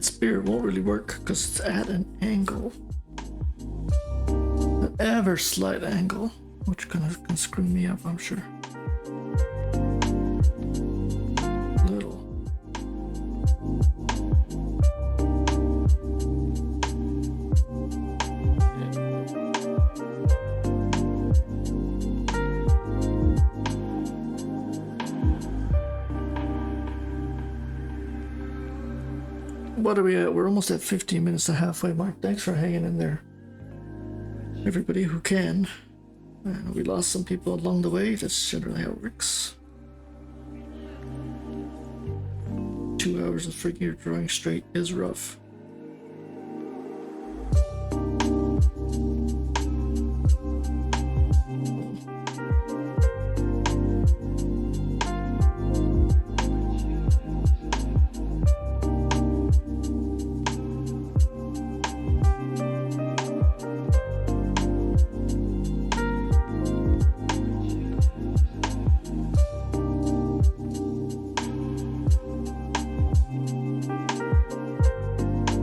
that spear won't really work because it's at an angle. An ever slight angle, which can screw me up, I'm sure. Little. What are we at? We're almost at 15 minutes, the halfway mark. Thanks for hanging in there, everybody who can. We lost some people along the way. That's generally how it works. 2 hours of figure drawing straight is rough.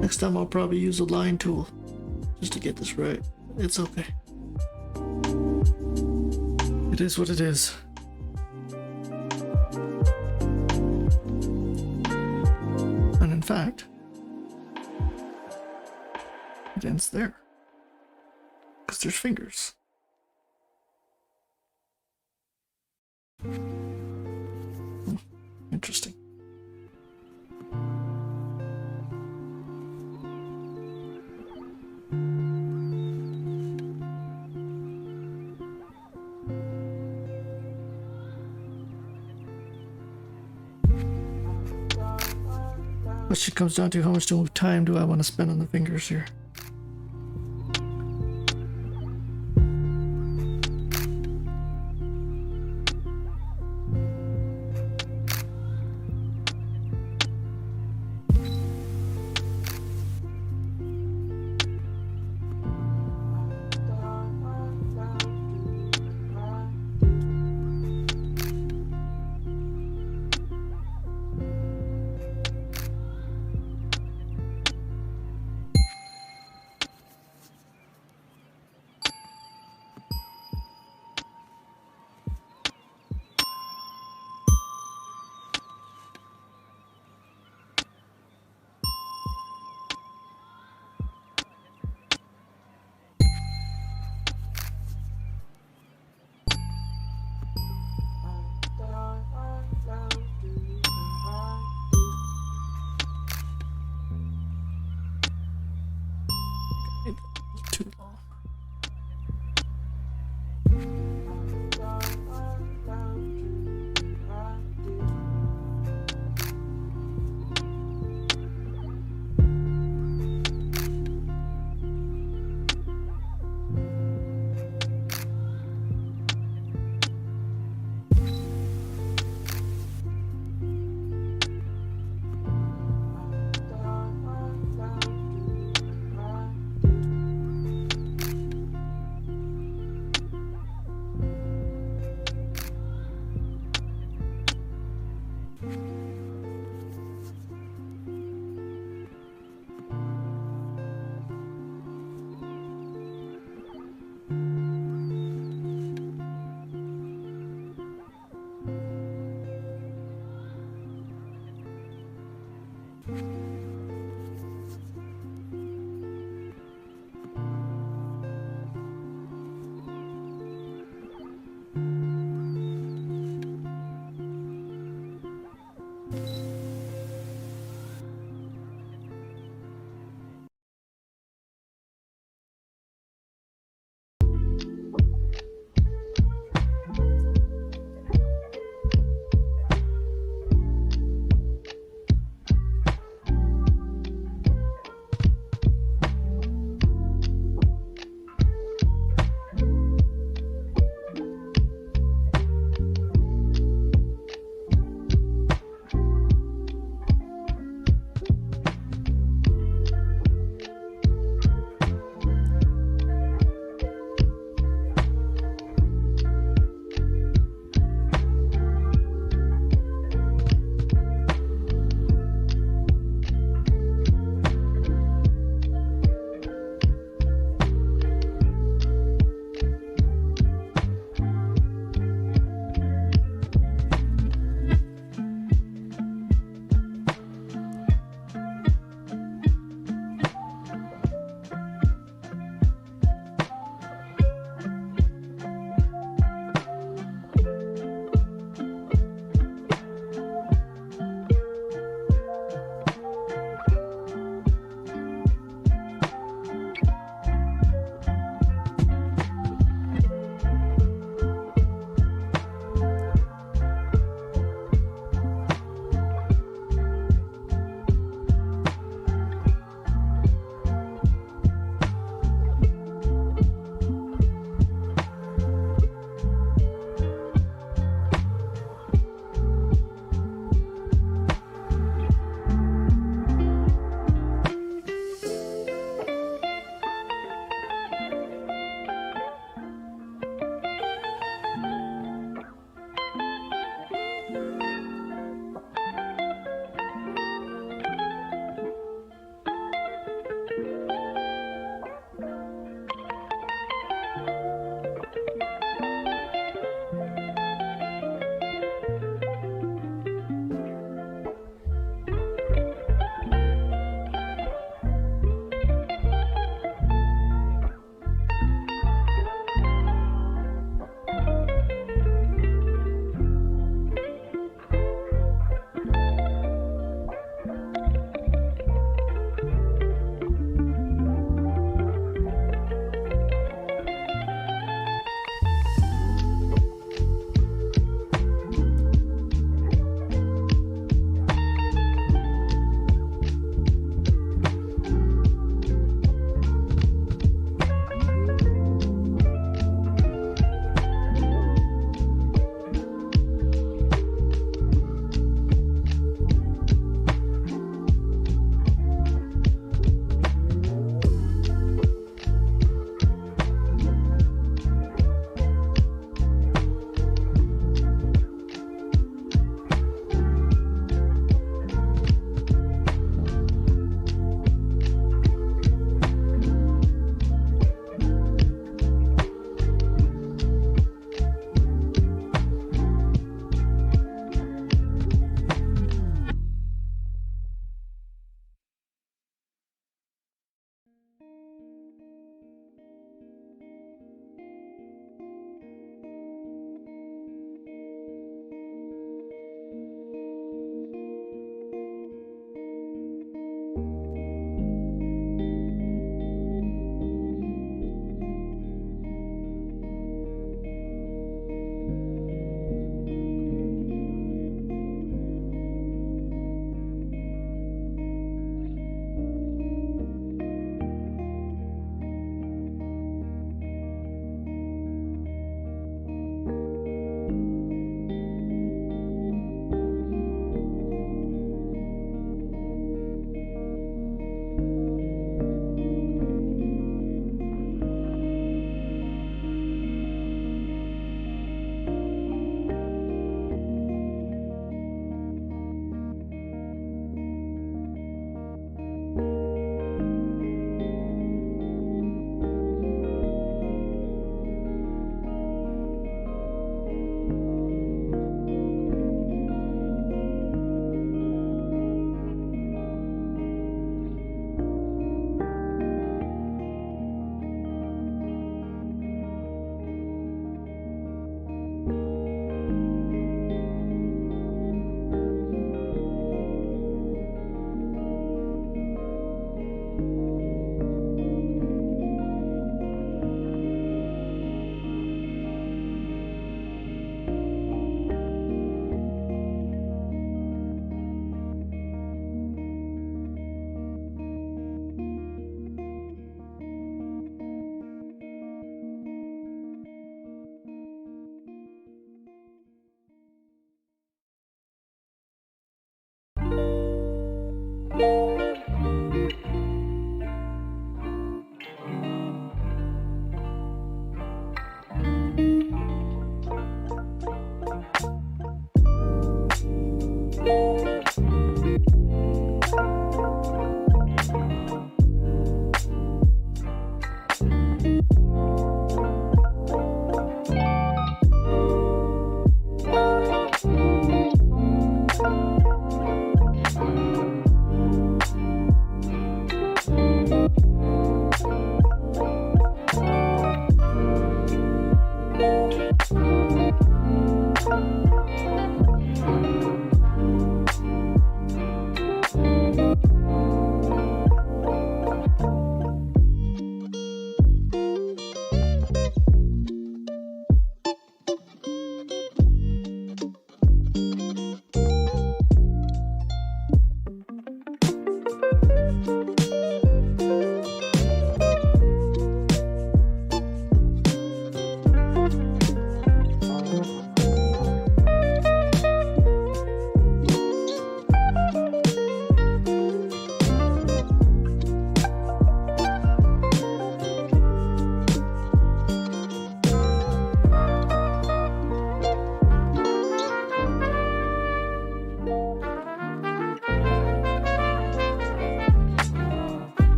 Next time I'll probably use a line tool just to get this right. It's okay. It is what it is. And in fact, it ends there. Because there's fingers. Interesting. Question comes down to how much time do I want to spend on the fingers here? Too long.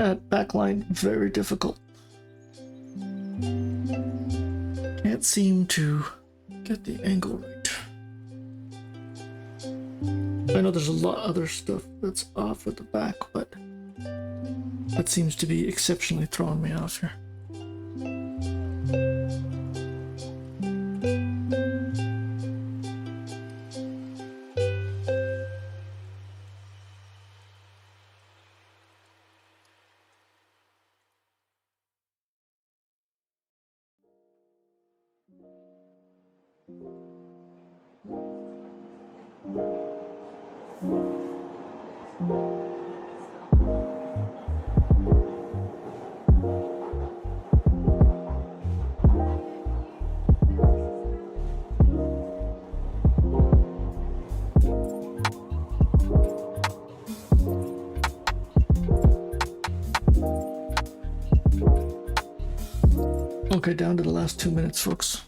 That backline, very difficult. Can't seem to get the angle right. I know there's a lot of other stuff that's off with the back, but that seems to be exceptionally throwing me off here. Okay, down to the last 2 minutes, folks.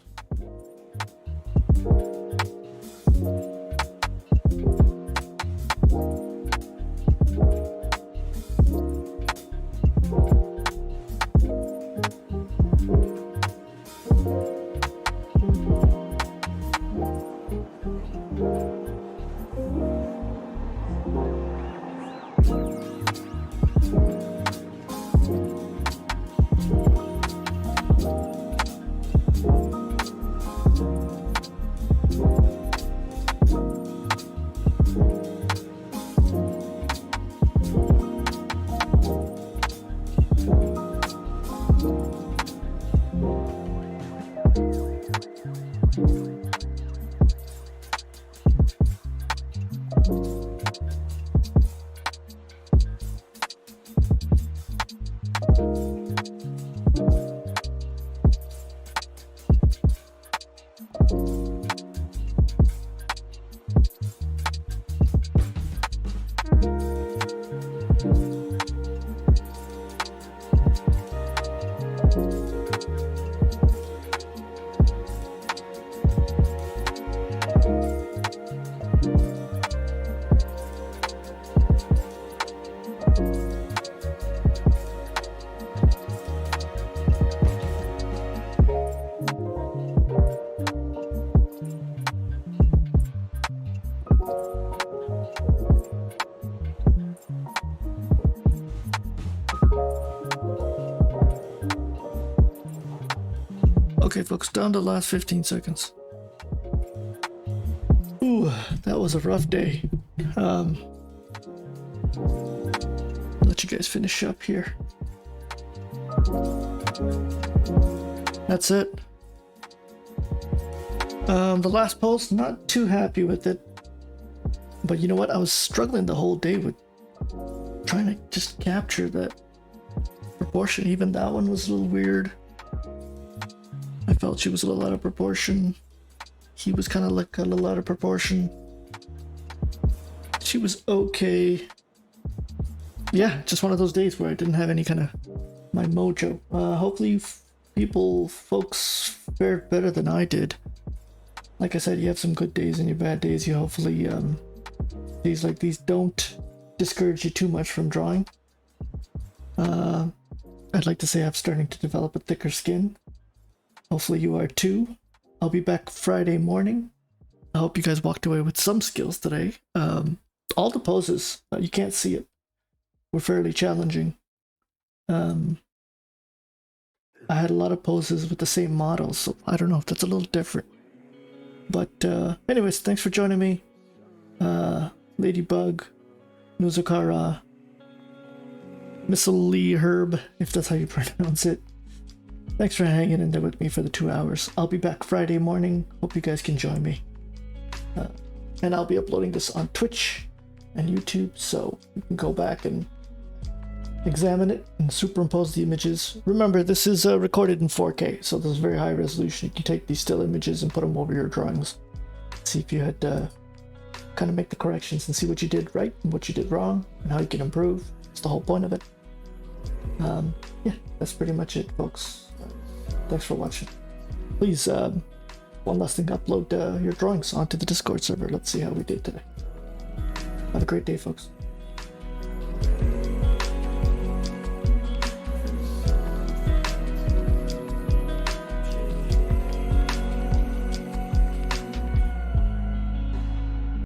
Okay, folks, down to the last 15 seconds. Ooh, that was a rough day. Let you guys finish up here. That's it. The last post, not too happy with it. But you know what? I was struggling the whole day with trying to just capture that proportion. Even that one was a little weird. I felt she was a little out of proportion. He was kind of like a little out of proportion. She was okay. Yeah, just one of those days where I didn't have any kind of my mojo. Hopefully folks fared better than I did. Like I said, you have some good days and your bad days. You hopefully, days like these don't discourage you too much from drawing. I'd like to say I'm starting to develop a thicker skin. Hopefully you are too. I'll be back Friday morning. I hope you guys walked away with some skills today. All the poses, you can't see it, were fairly challenging. I had a lot of poses with the same model, so I don't know if that's a little different. But anyways, thanks for joining me. Ladybug, Nuzukara, Missile Lee Herb, if that's how you pronounce it. Thanks for hanging in there with me for the 2 hours. I'll be back Friday morning. Hope you guys can join me. And I'll be uploading this on Twitch and YouTube, so you can go back and examine it and superimpose the images. Remember, this is recorded in 4K, so this is very high resolution. You can take these still images and put them over your drawings. See if you had kind of make the corrections and see what you did right and what you did wrong and how you can improve. That's the whole point of it. Yeah, that's pretty much it, folks. Thanks for watching. Please, one last thing, upload your drawings onto the Discord server. Let's see how we did today. Have a great day, folks.